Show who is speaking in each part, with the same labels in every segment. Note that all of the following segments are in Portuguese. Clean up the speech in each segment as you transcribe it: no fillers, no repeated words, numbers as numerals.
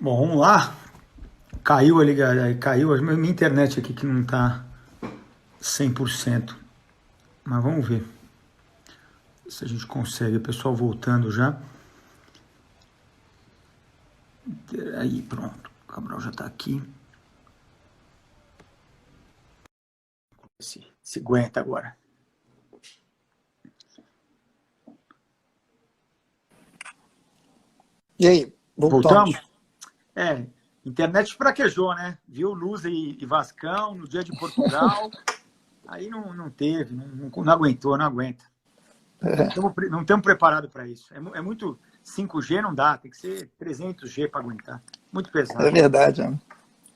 Speaker 1: Bom, vamos lá. Caiu a ligação, caiu a minha internet aqui que não está 100%. Mas vamos ver se a gente consegue. O pessoal voltando já. Aí, pronto. O Cabral já está aqui. Se aguenta agora.
Speaker 2: E aí, voltamos?
Speaker 1: Internet fraquejou, né? Viu Luz e Vascão no dia de Portugal. Aí não teve, não aguentou, não aguenta. Não estamos preparados para isso. É muito 5G, não dá, tem que ser 300G para aguentar. Muito pesado.
Speaker 2: É verdade. É.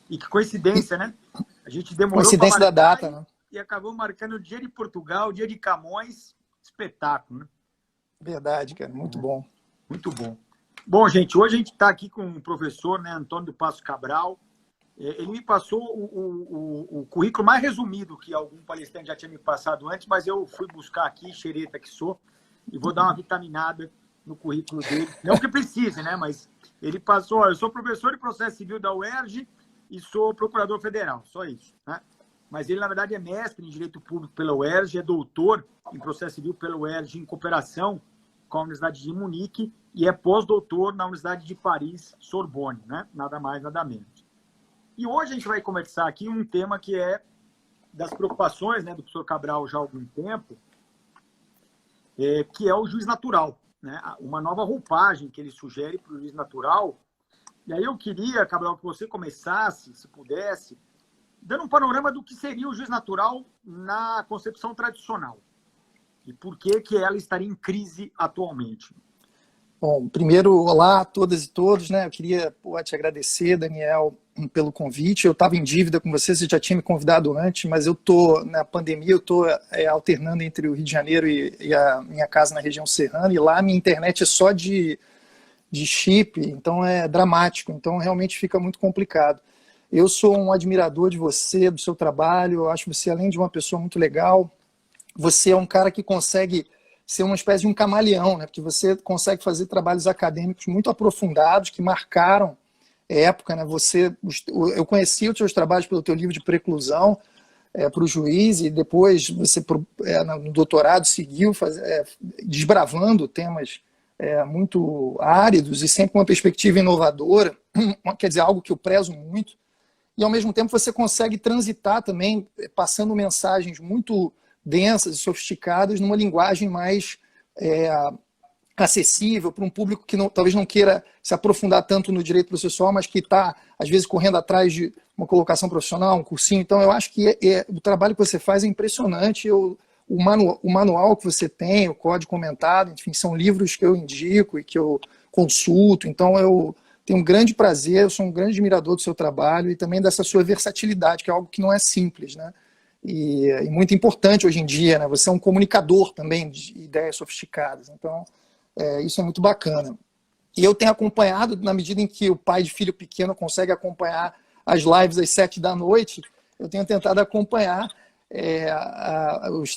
Speaker 1: E que coincidência, né? A gente demorou
Speaker 2: coincidência da data, né?
Speaker 1: E acabou marcando o dia de Portugal, o dia de Camões. Espetáculo, né?
Speaker 2: Verdade, cara. Muito bom.
Speaker 1: Muito bom. Bom, gente, hoje a gente está aqui com o professor, né, Antônio do Passo Cabral. Ele me passou o currículo mais resumido que algum palestrante já tinha me passado antes, mas eu fui buscar aqui, xereta que sou, e vou dar uma vitaminada no currículo dele. Não que precise, né? Mas ele passou, eu sou professor de processo civil da UERJ e sou procurador federal, só isso, né? Mas ele, na verdade, é mestre em Direito Público pela UERJ, é doutor em processo civil pela UERJ em cooperação com a Universidade de Munique e é pós-doutor na Universidade de Paris, Sorbonne, né? Nada mais, nada menos. E hoje a gente vai conversar aqui um tema que é das preocupações, né, do professor Cabral já há algum tempo, que é o juiz natural, né? Uma nova roupagem que ele sugere para o juiz natural. E aí eu queria, Cabral, que você começasse, se pudesse, dando um panorama do que seria o juiz natural na concepção tradicional e por que ela estaria em crise atualmente.
Speaker 2: Bom, primeiro, olá a todas e todos, né? Eu queria te agradecer, Daniel, pelo convite. Eu estava em dívida com você já tinha me convidado antes, mas eu estou, na pandemia, eu estou alternando entre o Rio de Janeiro e a minha casa na região serrana, e lá a minha internet é só de chip, então é dramático, então realmente fica muito complicado. Eu sou um admirador de você, do seu trabalho, eu acho você, além de uma pessoa muito legal, você é um cara que consegue ser uma espécie de um camaleão, né? Porque você consegue fazer trabalhos acadêmicos muito aprofundados, que marcaram época, né? Eu conheci os seus trabalhos pelo teu livro de preclusão para o juiz, e depois você, no doutorado, seguiu desbravando temas muito áridos e sempre com uma perspectiva inovadora, quer dizer, algo que eu prezo muito, e ao mesmo tempo você consegue transitar também, passando mensagens muito densas e sofisticadas numa linguagem mais acessível para um público que talvez não queira se aprofundar tanto no direito processual, mas que está, às vezes, correndo atrás de uma colocação profissional, um cursinho. Então, eu acho que o trabalho que você faz é impressionante. O manual que você tem, o código comentado, enfim, são livros que eu indico e que eu consulto. Então, eu tenho um grande prazer, eu sou um grande admirador do seu trabalho e também dessa sua versatilidade, que é algo que não é simples, né? E muito importante hoje em dia, né? Você é um comunicador também de ideias sofisticadas, então isso é muito bacana. E eu tenho acompanhado, na medida em que o pai de filho pequeno consegue acompanhar as lives às 7 da noite, eu tenho tentado acompanhar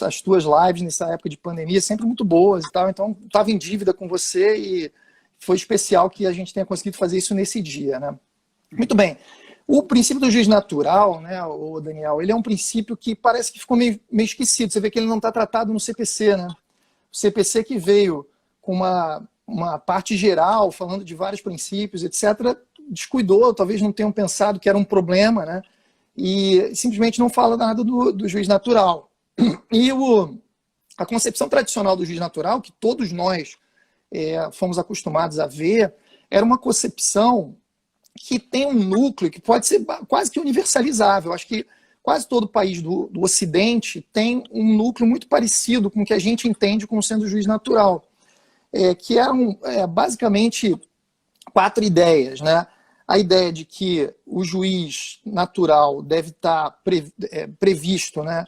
Speaker 2: as tuas lives nessa época de pandemia, sempre muito boas e tal, então estava em dívida com você e foi especial que a gente tenha conseguido fazer isso nesse dia, né? Muito bem. O princípio do juiz natural, né, o Daniel, ele é um princípio que parece que ficou meio esquecido. Você vê que ele não está tratado no CPC, né? O CPC que veio com uma parte geral, falando de vários princípios, etc., descuidou, talvez não tenham pensado que era um problema, né? E simplesmente não fala nada do juiz natural. E a concepção tradicional do juiz natural, que todos nós fomos acostumados a ver, era uma concepção que tem um núcleo que pode ser quase que universalizável. Acho que quase todo país do Ocidente tem um núcleo muito parecido com o que a gente entende como sendo o juiz natural, que eram basicamente 4 ideias, né? A ideia de que o juiz natural deve estar previsto, né,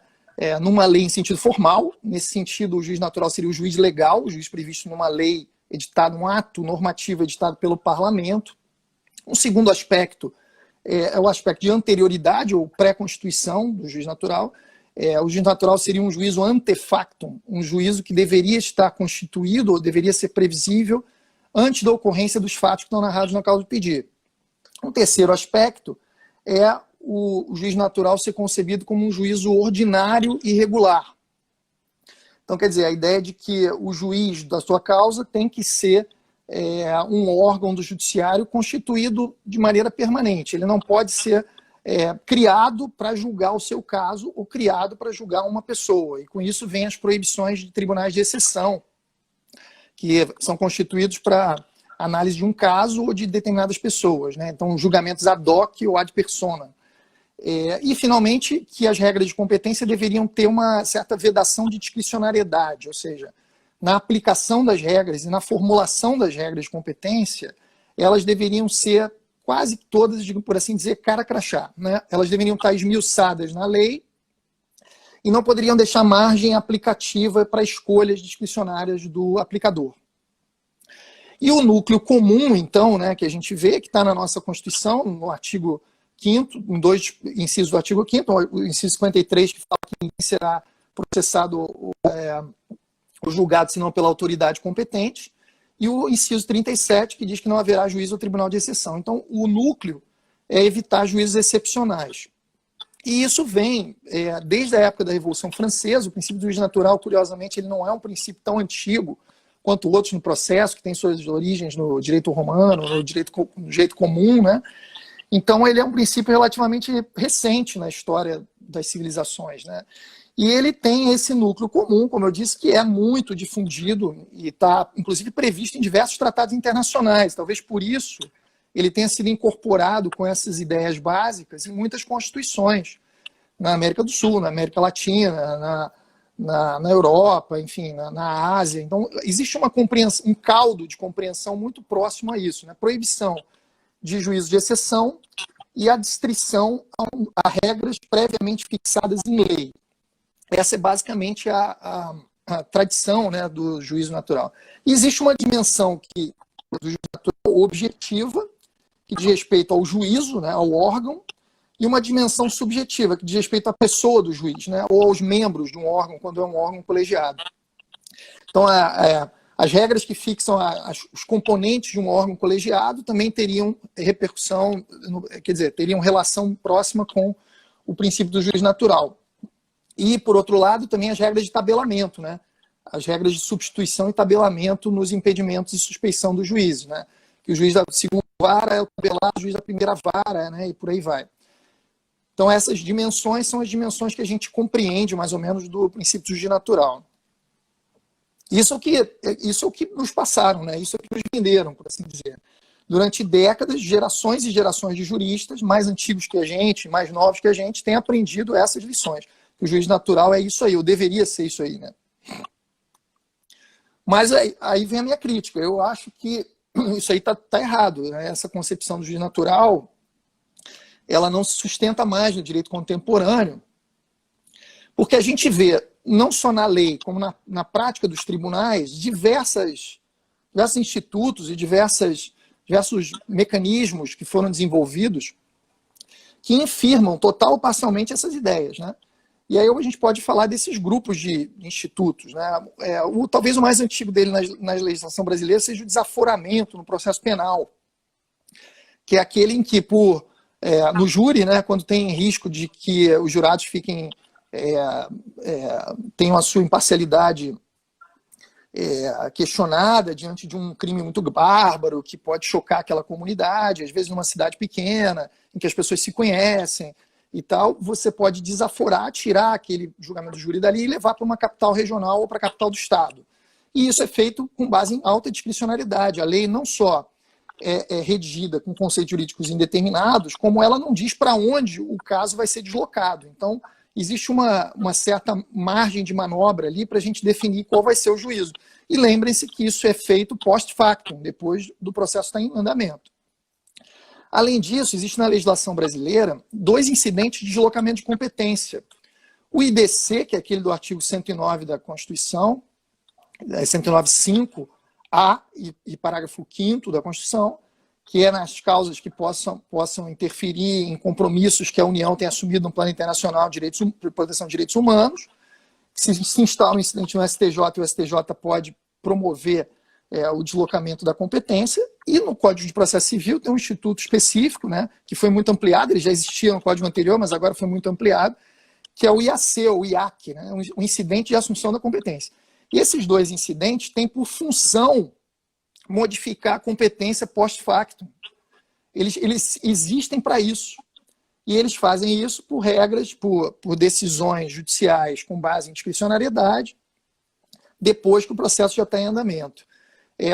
Speaker 2: numa lei em sentido formal. Nesse sentido, o juiz natural seria o juiz legal, o juiz previsto numa lei editada, um ato normativo editado pelo parlamento. Um segundo aspecto é o aspecto de anterioridade ou pré-constituição do juiz natural. O juiz natural seria um juízo ante factum, um juízo que deveria estar constituído ou deveria ser previsível antes da ocorrência dos fatos que estão narrados na causa do pedido. Um terceiro aspecto é o juiz natural ser concebido como um juízo ordinário e regular. Então, quer dizer, a ideia de que o juiz da sua causa tem que ser um órgão do judiciário constituído de maneira permanente. Ele não pode ser criado para julgar o seu caso ou criado para julgar uma pessoa. E com isso vem as proibições de tribunais de exceção, que são constituídos para análise de um caso ou de determinadas pessoas, né? Então, julgamentos ad hoc ou ad persona. E, finalmente, que as regras de competência deveriam ter uma certa vedação de discricionariedade, ou seja, na aplicação das regras e na formulação das regras de competência, elas deveriam ser quase todas, por assim dizer, cara crachá, né? Elas deveriam estar esmiuçadas na lei e não poderiam deixar margem aplicativa para escolhas discricionárias do aplicador. E o núcleo comum, então, né, que a gente vê, que está na nossa Constituição, no artigo 5º, em 2 incisos do artigo 5º, o inciso 53, que fala que ninguém será processado ou julgado senão pela autoridade competente, e o inciso 37, que diz que não haverá juízo ou tribunal de exceção. Então, o núcleo é evitar juízos excepcionais. E isso vem desde a época da Revolução Francesa. O princípio do juiz natural, curiosamente, ele não é um princípio tão antigo quanto outros no processo, que tem suas origens no direito romano, no direito comum, né? Então, ele é um princípio relativamente recente na história das civilizações, né? E ele tem esse núcleo comum, como eu disse, que é muito difundido e está, inclusive, previsto em diversos tratados internacionais. Talvez por isso ele tenha sido incorporado com essas ideias básicas em muitas constituições, na América do Sul, na América Latina, na Europa, enfim, na Ásia. Então, existe uma compreensão, um caldo de compreensão muito próximo a isso, né? Proibição de juízo de exceção e adstrição a regras previamente fixadas em lei. Essa é basicamente a tradição, né, do juízo natural. E existe uma dimensão do juízo natural objetiva, que diz respeito ao juízo, né, ao órgão, e uma dimensão subjetiva, que diz respeito à pessoa do juiz, né, ou aos membros de um órgão, quando é um órgão colegiado. Então, as regras que fixam os componentes de um órgão colegiado também teriam repercussão, quer dizer, teriam relação próxima com o princípio do juízo natural. E, por outro lado, também as regras de tabelamento, né? As regras de substituição e tabelamento nos impedimentos de suspeição do juízo, né? Que o juiz da segunda vara é o tabelado, o juiz da primeira vara, né? E por aí vai. Então, essas dimensões são as dimensões que a gente compreende, mais ou menos, do princípio do juízo natural. Isso é o que nos passaram, né? Isso é o que nos venderam, por assim dizer. Durante décadas, gerações e gerações de juristas, mais antigos que a gente, mais novos que a gente, têm aprendido essas lições. O juiz natural é isso aí, ou deveria ser isso aí, né? Mas aí vem a minha crítica. Eu acho que isso aí tá errado, né? Essa concepção do juiz natural, ela não se sustenta mais no direito contemporâneo, porque a gente vê, não só na lei, como na prática dos tribunais, diversos institutos e diversos mecanismos que foram desenvolvidos que infirmam total ou parcialmente essas ideias, né? E aí a gente pode falar desses grupos de institutos, né? Talvez o mais antigo dele na legislação brasileira seja o desaforamento no processo penal, que é aquele em que, no júri, né, quando tem risco de que os jurados tenham a sua imparcialidade questionada diante de um crime muito bárbaro, que pode chocar aquela comunidade, às vezes numa cidade pequena, em que as pessoas se conhecem, e tal, você pode desaforar, tirar aquele julgamento do júri dali e levar para uma capital regional ou para a capital do estado. E isso é feito com base em alta discricionariedade. A lei não só é redigida com conceitos jurídicos indeterminados, como ela não diz para onde o caso vai ser deslocado. Então, existe uma certa margem de manobra ali para a gente definir qual vai ser o juízo. E lembrem-se que isso é feito post-factum, depois do processo estar em andamento. Além disso, existe na legislação brasileira 2 incidentes de deslocamento de competência. O IDC, que é aquele do artigo 109 da Constituição, 109.5a e parágrafo 5º da Constituição, que é nas causas que possam interferir em compromissos que a União tem assumido no plano internacional de proteção de direitos humanos. Se instala um incidente no STJ, o STJ pode promover o deslocamento da competência, e no Código de Processo Civil tem um instituto específico, né, que foi muito ampliado, ele já existia no Código anterior, mas agora foi muito ampliado, que é o IAC, ou IAC, né, o incidente de assunção da competência. E esses dois incidentes têm por função modificar a competência post-factum. Eles existem para isso. E eles fazem isso por regras, por decisões judiciais com base em discricionariedade, depois que o processo já está em andamento.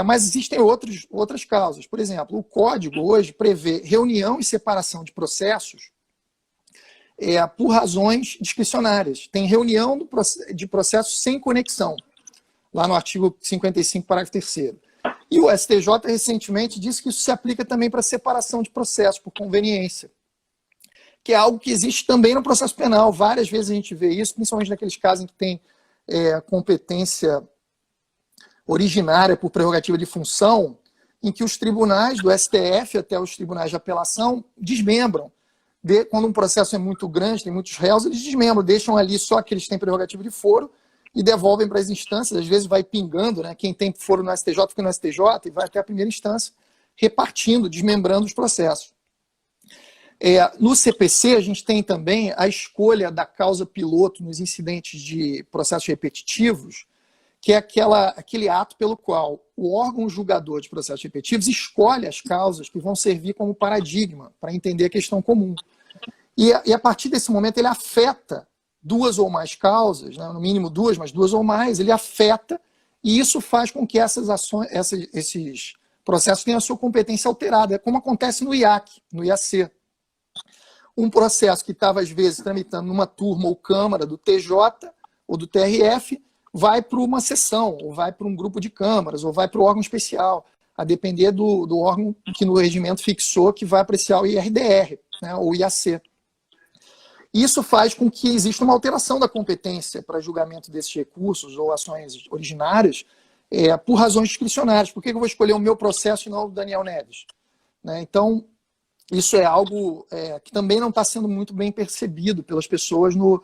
Speaker 2: Mas existem outras causas. Por exemplo, o Código hoje prevê reunião e separação de processos por razões discricionárias. Tem reunião de processos sem conexão, lá no artigo 55, parágrafo 3º. E o STJ recentemente disse que isso se aplica também para separação de processos, por conveniência, que é algo que existe também no processo penal. Várias vezes a gente vê isso, principalmente naqueles casos em que tem competência originária por prerrogativa de função, em que os tribunais do STF até os tribunais de apelação desmembram. Quando um processo é muito grande, tem muitos réus, eles desmembram, deixam ali só aqueles que têm prerrogativa de foro e devolvem para as instâncias. Às vezes vai pingando, né? Quem tem foro no STJ fica no STJ e vai até a primeira instância, repartindo, desmembrando os processos. No CPC, a gente tem também a escolha da causa piloto nos incidentes de processos repetitivos, que é aquele ato pelo qual o órgão julgador de processos repetitivos escolhe as causas que vão servir como paradigma para entender a questão comum. E a partir desse momento ele afeta duas ou mais causas, né, no mínimo duas, mas duas ou mais, ele afeta, e isso faz com que esses processos tenham a sua competência alterada, como acontece no IAC, no IAC. Um processo que estava, às vezes, tramitando numa turma ou câmara do TJ ou do TRF, vai para uma seção, ou vai para um grupo de câmaras, ou vai para o órgão especial, a depender do órgão que no regimento fixou que vai apreciar o IRDR, né, ou IAC. Isso faz com que exista uma alteração da competência para julgamento desses recursos ou ações originárias por razões discricionárias. Por que eu vou escolher o meu processo e não o do Daniel Neves? Né, então, isso é algo que também não está sendo muito bem percebido pelas pessoas no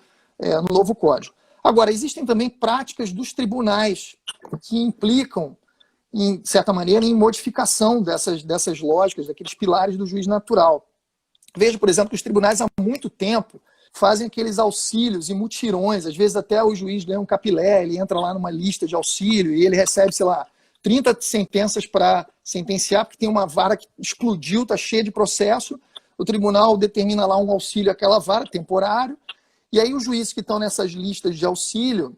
Speaker 2: novo Código. Agora, existem também práticas dos tribunais que implicam, de certa maneira, em modificação dessas lógicas, daqueles pilares do juiz natural. Veja, por exemplo, que os tribunais há muito tempo fazem aqueles auxílios e mutirões, às vezes até o juiz ganha um capilé, ele entra lá numa lista de auxílio e ele recebe, sei lá, 30 sentenças para sentenciar, porque tem uma vara que explodiu, está cheia de processo, o tribunal determina lá um auxílio àquela vara, temporário, e aí os juízes que estão nessas listas de auxílio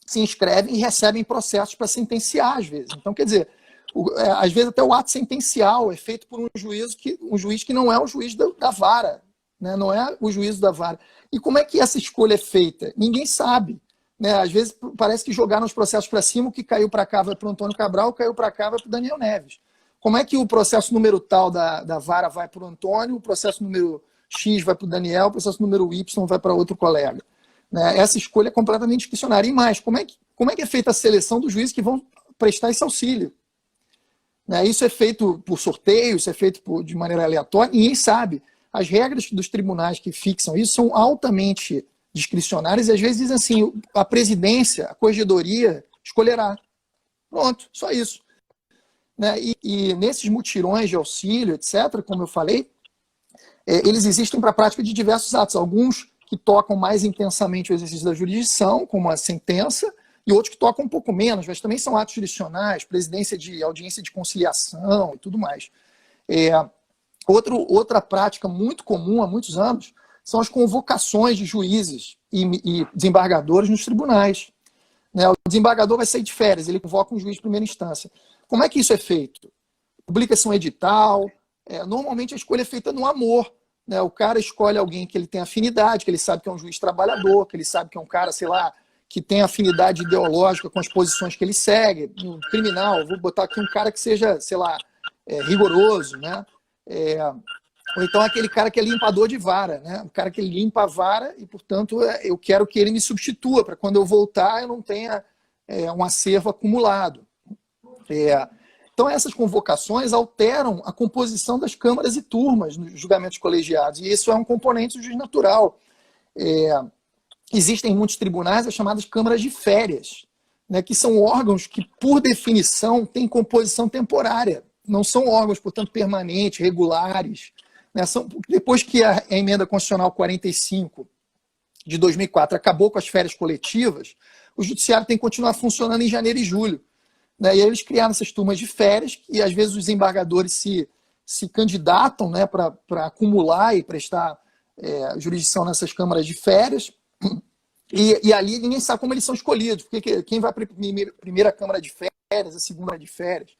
Speaker 2: se inscrevem e recebem processos para sentenciar, às vezes. Então, quer dizer, às vezes até o ato sentencial é feito por um juiz que não é o juiz da vara, né? Não é o juízo da vara. E como é que essa escolha é feita? Ninguém sabe. Né? Às vezes parece que jogaram os processos para cima, o que caiu para cá vai para o Antônio Cabral, o que caiu para cá vai para o Daniel Neves. Como é que o processo número tal da vara vai para o Antônio, o processo número X vai para o Daniel, o processo número Y vai para outro colega? Né? Essa escolha é completamente discricionária. E mais, como é que é feita a seleção dos juízes que vão prestar esse auxílio? Né? Isso é feito por sorteio, isso é feito de maneira aleatória, ninguém sabe. As regras dos tribunais que fixam isso são altamente discricionárias e às vezes dizem assim, a presidência, a corregedoria escolherá. Pronto, só isso. Né? E nesses mutirões de auxílio, etc., como eu falei, eles existem para a prática de diversos atos. Alguns que tocam mais intensamente o exercício da jurisdição, como a sentença, e outros que tocam um pouco menos, mas também são atos jurisdicionais, presidência de audiência de conciliação e tudo mais. Outra prática muito comum há muitos anos são as convocações de juízes e desembargadores nos tribunais. Né? O desembargador vai sair de férias, ele convoca um juiz de primeira instância. Como é que isso é feito? Publica-se um edital, normalmente a escolha é feita no amor. Né? O cara escolhe alguém que ele tem afinidade, que ele sabe que é um juiz trabalhador, que ele sabe que é um cara, sei lá, que tem afinidade ideológica com as posições que ele segue. No criminal, vou botar aqui um cara que seja, sei lá, rigoroso, né? Ou então aquele cara que é limpador de vara, né? O cara que limpa a vara e, portanto, eu quero que ele me substitua, para quando eu voltar eu não tenha um acervo acumulado. Então, essas convocações alteram a composição das câmaras e turmas nos julgamentos colegiados, e isso é um componente do juiz natural. Existem em muitos tribunais as chamadas câmaras de férias. né, que são órgãos que, por definição, têm composição temporária. Não são órgãos, portanto, permanentes, regulares. Né? Depois que a emenda constitucional 45 de 2004 acabou com as férias coletivas, o judiciário tem que continuar funcionando em janeiro e julho. Né? E aí eles criaram essas turmas de férias, e às vezes os desembargadores se candidatam, né, para acumular e prestar jurisdição nessas câmaras de férias, e ali ninguém sabe como eles são escolhidos, porque quem vai para a primeira câmara de férias, a segunda de férias.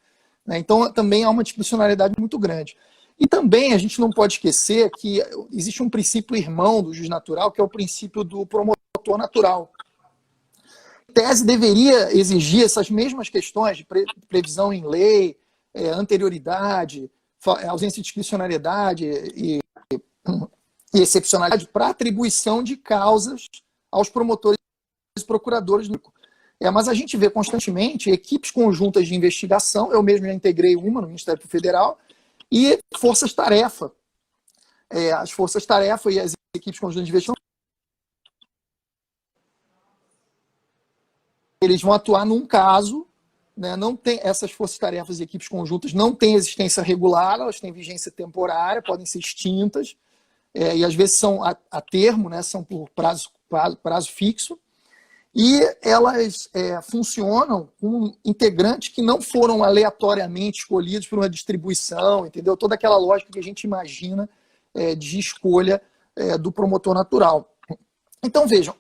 Speaker 2: Né? Então também há uma discricionariedade muito grande. E também a gente não pode esquecer que existe um princípio irmão do juiz natural, que é o princípio do promotor natural. A tese deveria exigir essas mesmas questões de previsão em lei, anterioridade, ausência de discricionariedade e excepcionalidade para atribuição de causas aos promotores e procuradores. Mas a gente vê constantemente equipes conjuntas de investigação, eu mesmo já integrei uma no Ministério Federal, e forças-tarefa. As forças-tarefa e as equipes conjuntas de investigação, eles vão atuar num caso, né, não tem, essas forças-tarefas e equipes conjuntas não têm existência regular, elas têm vigência temporária, podem ser extintas, e às vezes são a termo, né, são por prazo fixo, e elas funcionam com integrantes que não foram aleatoriamente escolhidos por uma distribuição, entendeu? Toda aquela lógica que a gente imagina de escolha do promotor natural. Então, vejam,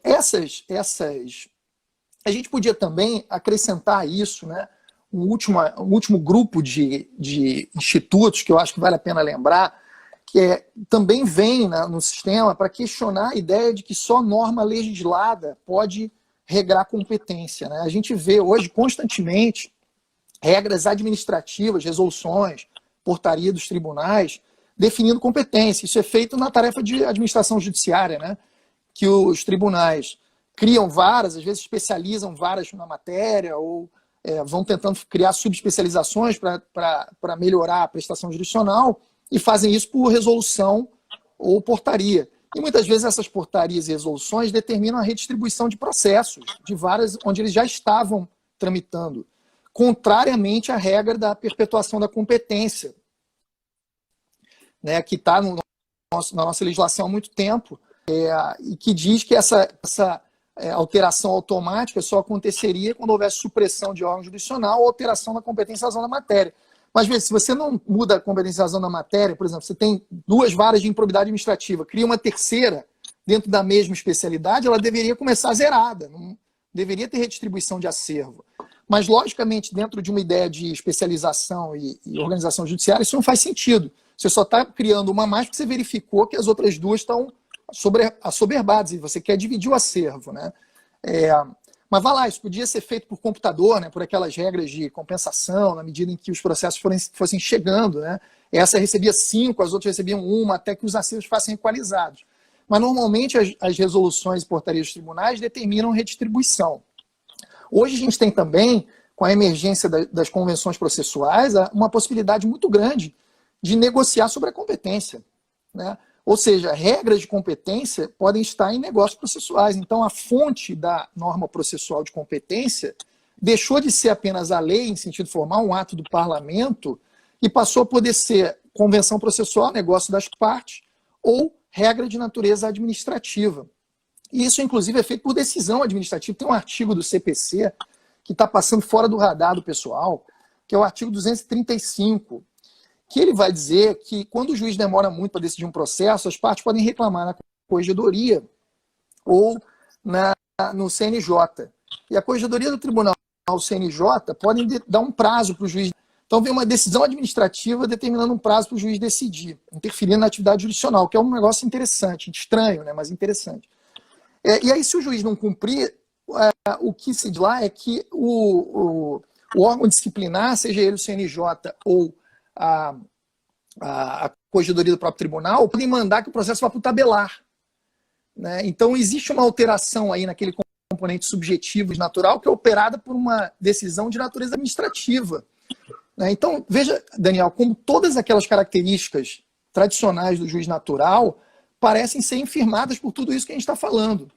Speaker 2: a gente podia também acrescentar a isso, né, um último grupo de institutos que eu acho que vale a pena lembrar, que também vem, né, no sistema para questionar a ideia de que só norma legislada pode regrar competência. Né? A gente vê hoje constantemente regras administrativas, resoluções, portaria dos tribunais, definindo competência. Isso é feito na tarefa de administração judiciária, né? Que os tribunais criam varas, às vezes especializam varas na matéria, ou vão tentando criar subespecializações para melhorar a prestação jurisdicional, e fazem isso por resolução ou portaria. E muitas vezes essas portarias e resoluções determinam a redistribuição de processos, de varas onde eles já estavam tramitando, contrariamente à regra da perpetuação da competência, né, que está na nossa legislação há muito tempo, e que diz que essa alteração automática só aconteceria quando houvesse supressão de órgão jurisdicional ou alteração da competência e razão da matéria. Mas, veja, se você não muda a competência e razão da matéria, por exemplo, você tem 2 varas de improbidade administrativa, cria uma terceira dentro da mesma especialidade, ela deveria começar zerada, não deveria ter redistribuição de acervo. Mas, logicamente, dentro de uma ideia de especialização e organização judiciária, isso não faz sentido. Você só está criando uma mais porque você verificou que as outras 2 estão assoberbadas e você quer dividir o acervo. Né? Mas vá lá, isso podia ser feito por computador, né, por aquelas regras de compensação, na medida em que os processos fossem chegando. Né? Essa recebia 5, as outras recebiam 1, até que os acervos fossem equalizados. Mas, normalmente, as resoluções e portarias dos tribunais determinam redistribuição. Hoje, a gente tem também, com a emergência das convenções processuais, uma possibilidade muito grande de negociar sobre a competência. Né? Ou seja, regras de competência podem estar em negócios processuais. Então, a fonte da norma processual de competência deixou de ser apenas a lei, em sentido formal, um ato do parlamento, e passou a poder ser convenção processual, negócio das partes, ou regra de natureza administrativa. E isso, inclusive, é feito por decisão administrativa. Tem um artigo do CPC que está passando fora do radar do pessoal, que é o artigo 235, que ele vai dizer que quando o juiz demora muito para decidir um processo, as partes podem reclamar na corregedoria ou no CNJ. E a corregedoria do tribunal, o CNJ, podem dar um prazo para o juiz. Então vem uma decisão administrativa determinando um prazo para o juiz decidir, interferindo na atividade jurisdicional, que é um negócio interessante, estranho, né, mas interessante. E aí, se o juiz não cumprir, o que se diz lá é que o órgão disciplinar, seja ele o CNJ ou a corregedoria do próprio tribunal, podem mandar que o processo vá para o tabelar. Né? Então, existe uma alteração aí naquele componente subjetivo e natural que é operada por uma decisão de natureza administrativa. Né? Então, veja, Daniel, como todas aquelas características tradicionais do juiz natural parecem ser infirmadas por tudo isso que a gente está falando.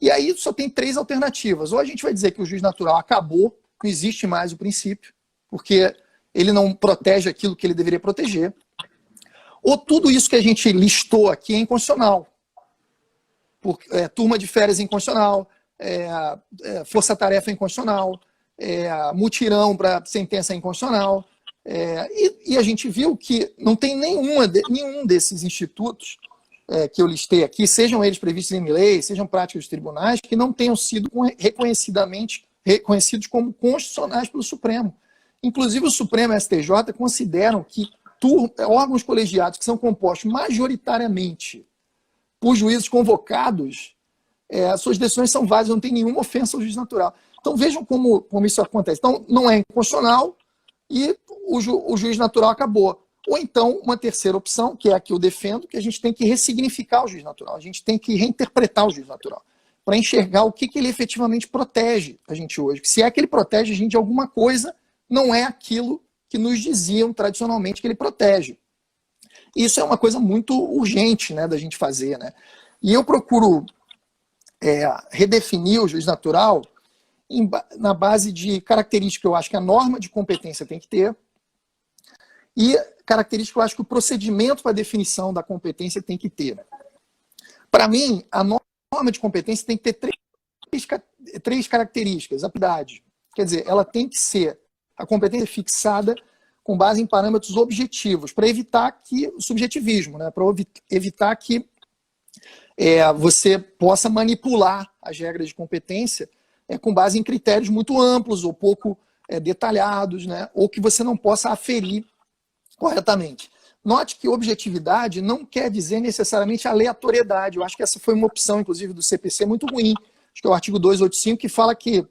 Speaker 2: E aí só tem 3 alternativas. Ou a gente vai dizer que o juiz natural acabou, não existe mais o princípio, porque ele não protege aquilo que ele deveria proteger. Ou tudo isso que a gente listou aqui é inconstitucional. Turma de férias é inconstitucional, força-tarefa é inconstitucional, mutirão para sentença é inconstitucional. E a gente viu que não tem nenhum desses institutos que eu listei aqui, sejam eles previstos em lei, sejam práticas dos tribunais, que não tenham sido reconhecidos como constitucionais pelo Supremo. Inclusive, o Supremo e o STJ consideram que órgãos colegiados que são compostos majoritariamente por juízes convocados, suas decisões são válidas, não tem nenhuma ofensa ao juiz natural. Então, vejam como isso acontece. Então, não é inconstitucional e o juiz natural acabou. Ou então, uma terceira opção, que é a que eu defendo, que a gente tem que ressignificar o juiz natural, a gente tem que reinterpretar o juiz natural, para enxergar o que ele efetivamente protege a gente hoje. Se é que ele protege a gente de alguma coisa, não é aquilo que nos diziam tradicionalmente que ele protege. Isso é uma coisa muito urgente, né, da gente fazer. Né? E eu procuro redefinir o juiz natural na base de características que eu acho que a norma de competência tem que ter e características que eu acho que o procedimento para a definição da competência tem que ter. Para mim, a norma de competência tem que ter três características. A habilidade, quer dizer, ela tem que ser a competência fixada com base em parâmetros objetivos, para evitar o subjetivismo, né? Para evitar que você possa manipular as regras de competência com base em critérios muito amplos ou pouco detalhados, né? Ou que você não possa aferir corretamente. Note que objetividade não quer dizer necessariamente aleatoriedade. Eu acho que essa foi uma opção, inclusive, do CPC muito ruim. Acho que é o artigo 285, que fala que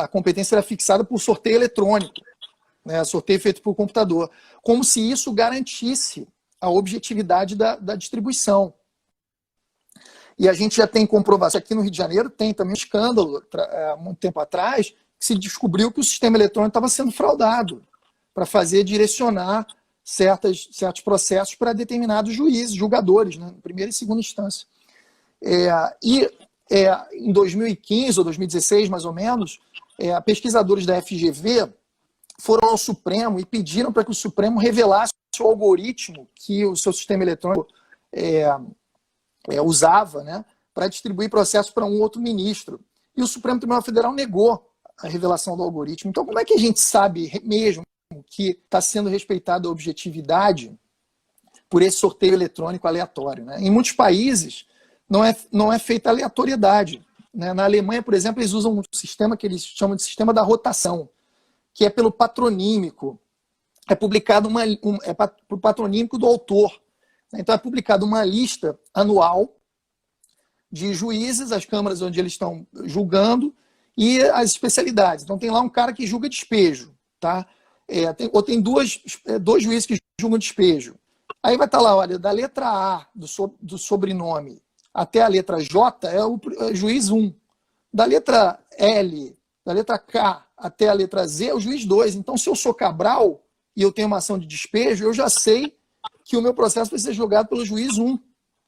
Speaker 2: a competência era fixada por sorteio eletrônico, né? Sorteio feito por computador. Como se isso garantisse a objetividade da distribuição. E a gente já tem comprovação. Aqui no Rio de Janeiro tem também um escândalo, há muito tempo atrás, que se descobriu que o sistema eletrônico estava sendo fraudado para direcionar certos processos para determinados juízes, julgadores, né, primeira e segunda instância. Em 2015 ou 2016, mais ou menos, pesquisadores da FGV foram ao Supremo e pediram para que o Supremo revelasse o algoritmo que o seu sistema eletrônico usava, né, para distribuir processos para um outro ministro. E o Supremo Tribunal Federal negou a revelação do algoritmo. Então, como é que a gente sabe mesmo que está sendo respeitada a objetividade por esse sorteio eletrônico aleatório, né? Em muitos países não é feita aleatoriedade, né? Na Alemanha, por exemplo, eles usam um sistema que eles chamam de sistema da rotação, que é pelo patronímico. É publicado pro patronímico do autor. Então é publicada uma lista anual de juízes, as câmaras onde eles estão julgando e as especialidades. Então tem lá um cara que julga despejo, tá? Tem dois juízes que julgam despejo. Aí vai estar lá, olha, da letra A do sobrenome até a letra J é o juiz 1. Da letra L, da letra K até a letra Z é o juiz 2. Então, se eu sou Cabral e eu tenho uma ação de despejo, eu já sei que o meu processo vai ser julgado pelo juiz 1,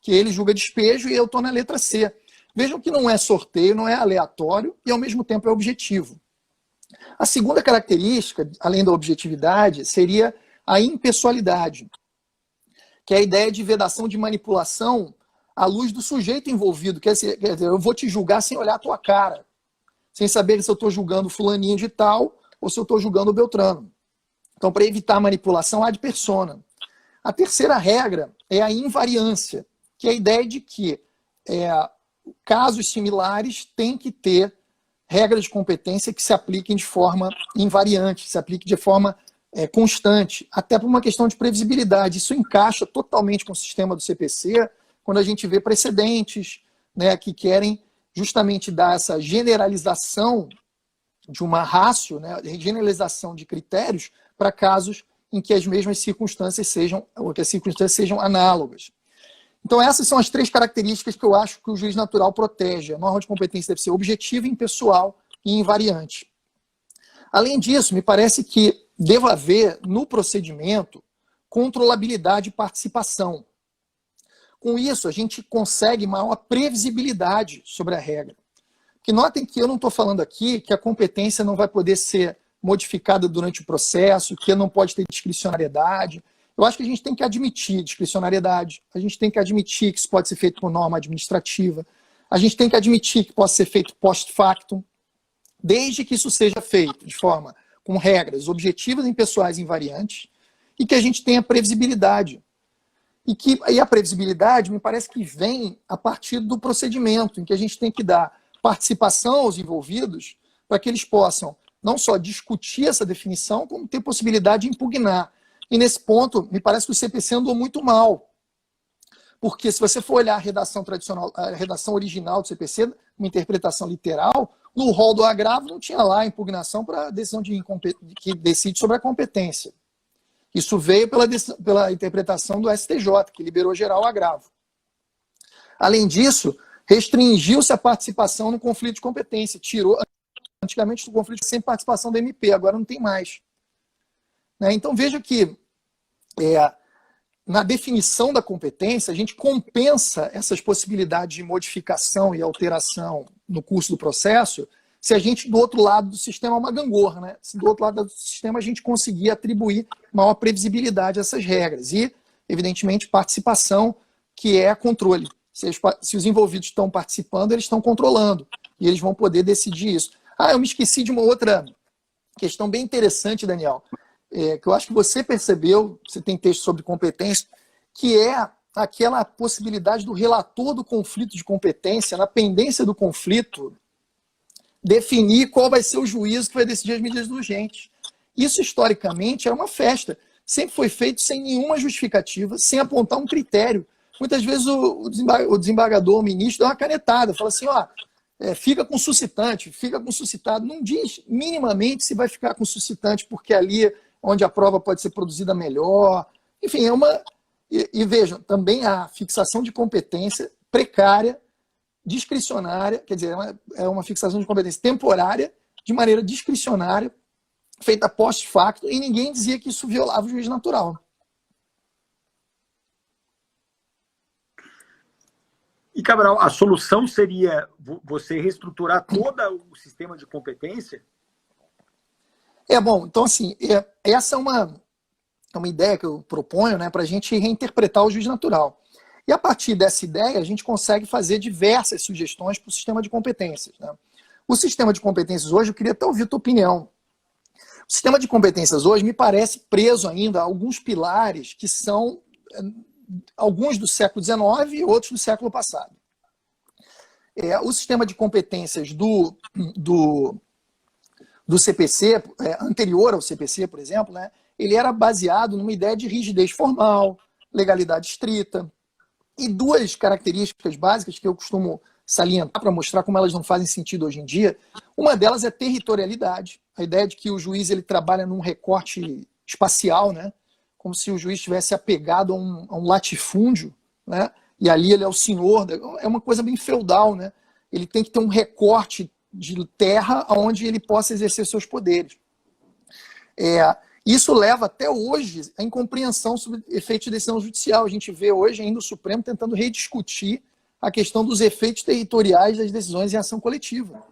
Speaker 2: que ele julga despejo e eu estou na letra C. Vejam que não é sorteio, não é aleatório e, ao mesmo tempo, é objetivo. A segunda característica, além da objetividade, seria a impessoalidade, que é a ideia de vedação de manipulação à luz do sujeito envolvido. Quer dizer, eu vou te julgar sem olhar a tua cara, sem saber se eu estou julgando fulaninho de tal ou se eu estou julgando o Beltrano. Então, para evitar a manipulação ad persona. A terceira regra é a invariância, que é a ideia de que casos similares têm que ter regras de competência que se apliquem de forma invariante, se apliquem de forma constante, até por uma questão de previsibilidade. Isso encaixa totalmente com o sistema do CPC, quando a gente vê precedentes, né, que querem justamente dar essa generalização de uma ratio, né, generalização de critérios para casos em que as mesmas circunstâncias sejam análogas. Então, essas são as três características que eu acho que o juiz natural protege. A norma de competência deve ser objetiva, impessoal e invariante. Além disso, me parece que deva haver, no procedimento, controlabilidade e participação. Com isso, a gente consegue maior previsibilidade sobre a regra. Porque notem que eu não estou falando aqui que a competência não vai poder ser modificada durante o processo, que não pode ter discricionariedade. Eu acho que a gente tem que admitir discricionariedade, a gente tem que admitir que isso pode ser feito por norma administrativa, a gente tem que admitir que pode ser feito post-factum, desde que isso seja feito de forma com regras objetivas, impessoais e invariantes, e que a gente tenha previsibilidade. E a previsibilidade me parece que vem a partir do procedimento, em que a gente tem que dar participação aos envolvidos para que eles possam não só discutir essa definição, como ter possibilidade de impugnar. E nesse ponto, me parece que o CPC andou muito mal. Porque se você for olhar a redação tradicional, a redação original do CPC, uma interpretação literal, no rol do agravo não tinha lá impugnação para a decisão que decide sobre a competência. Isso veio pela interpretação do STJ, que liberou geral o agravo. Além disso, restringiu-se a participação no conflito de competência. Tirou, antigamente, o conflito sem participação da MP, agora não tem mais. Então, veja que na definição da competência, a gente compensa essas possibilidades de modificação e alteração no curso do processo, se a gente, do outro lado do sistema, é uma gangorra, né? Se do outro lado do sistema a gente conseguir atribuir maior previsibilidade a essas regras. E, evidentemente, participação, que é controle. Se os envolvidos estão participando, eles estão controlando. E eles vão poder decidir isso. Eu me esqueci de uma outra questão bem interessante, Daniel, que eu acho que você percebeu, você tem texto sobre competência, que é aquela possibilidade do relator do conflito de competência, na pendência do conflito, definir qual vai ser o juízo que vai decidir as medidas urgentes. Isso, historicamente, era uma festa. Sempre foi feito sem nenhuma justificativa, sem apontar um critério. Muitas vezes o desembargador, o ministro, dá uma canetada, fala assim, fica com suscitante, fica com suscitado. Não diz minimamente se vai ficar com suscitante, porque ali é onde a prova pode ser produzida melhor. Enfim, é uma... E vejam, também a fixação de competência precária, discricionária, quer dizer, é uma fixação de competência temporária, de maneira discricionária, feita post-facto, e ninguém dizia que isso violava o juízo natural.
Speaker 1: E, Cabral, a solução seria você reestruturar todo o sistema de competência?
Speaker 2: Bom, então, assim, essa é uma ideia que eu proponho, né, para a gente reinterpretar o juízo natural. E a partir dessa ideia, a gente consegue fazer diversas sugestões para o sistema de competências. Né? O sistema de competências hoje, eu queria até ouvir a tua opinião. O sistema de competências hoje me parece preso ainda a alguns pilares que são alguns do século XIX e outros do século passado. O sistema de competências do CPC, anterior ao CPC, por exemplo, né, ele era baseado numa ideia de rigidez formal, legalidade estrita, e duas características básicas que eu costumo salientar para mostrar como elas não fazem sentido hoje em dia. Uma delas é territorialidade, a ideia de que o juiz ele trabalha num recorte espacial, né? Como se o juiz estivesse apegado a um latifúndio, né? E ali ele é o senhor, é uma coisa bem feudal, né? Ele tem que ter um recorte de terra onde ele possa exercer seus poderes. Isso leva até hoje à incompreensão sobre efeitos de decisão judicial. A gente vê hoje ainda o Supremo tentando rediscutir a questão dos efeitos territoriais das decisões em ação coletiva.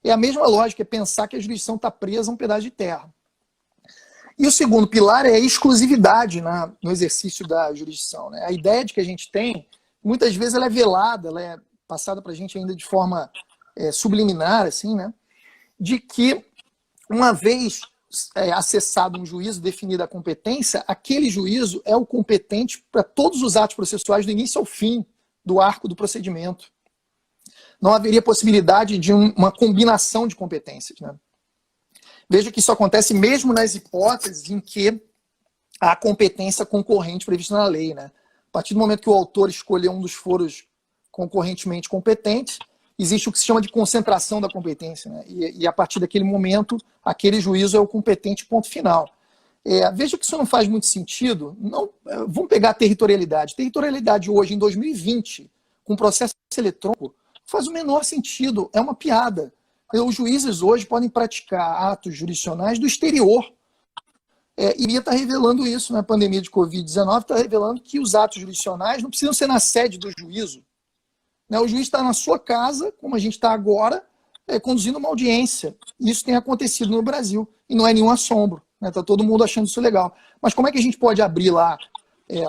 Speaker 2: É a mesma lógica, é pensar que a jurisdição está presa a um pedaço de terra. E o segundo pilar é a exclusividade no exercício da jurisdição. Né? A ideia de que a gente tem, muitas vezes ela é velada, ela é passada para a gente ainda de forma subliminar, assim, né? De que uma vez acessado um juízo, definida a competência, aquele juízo é o competente para todos os atos processuais do início ao fim do arco do procedimento. Não haveria possibilidade de uma combinação de competências. Né? Veja que isso acontece mesmo nas hipóteses em que há competência concorrente prevista na lei. Né? A partir do momento que o autor escolheu um dos foros concorrentemente competentes, existe o que se chama de concentração da competência. Né? E a partir daquele momento, aquele juízo é o competente, ponto final. Veja que isso não faz muito sentido. Vamos pegar a territorialidade. Territorialidade hoje, em 2020, com processo eletrônico, faz o menor sentido. É uma piada. Os juízes hoje podem praticar atos jurisdicionais do exterior. iria estar revelando isso, na pandemia de Covid-19, está revelando que os atos jurisdicionais não precisam ser na sede do juízo. Né? O juiz está na sua casa, como a gente está agora, conduzindo uma audiência. Isso tem acontecido no Brasil, e não é nenhum assombro. Está todo mundo achando isso legal. Mas como é que a gente pode abrir lá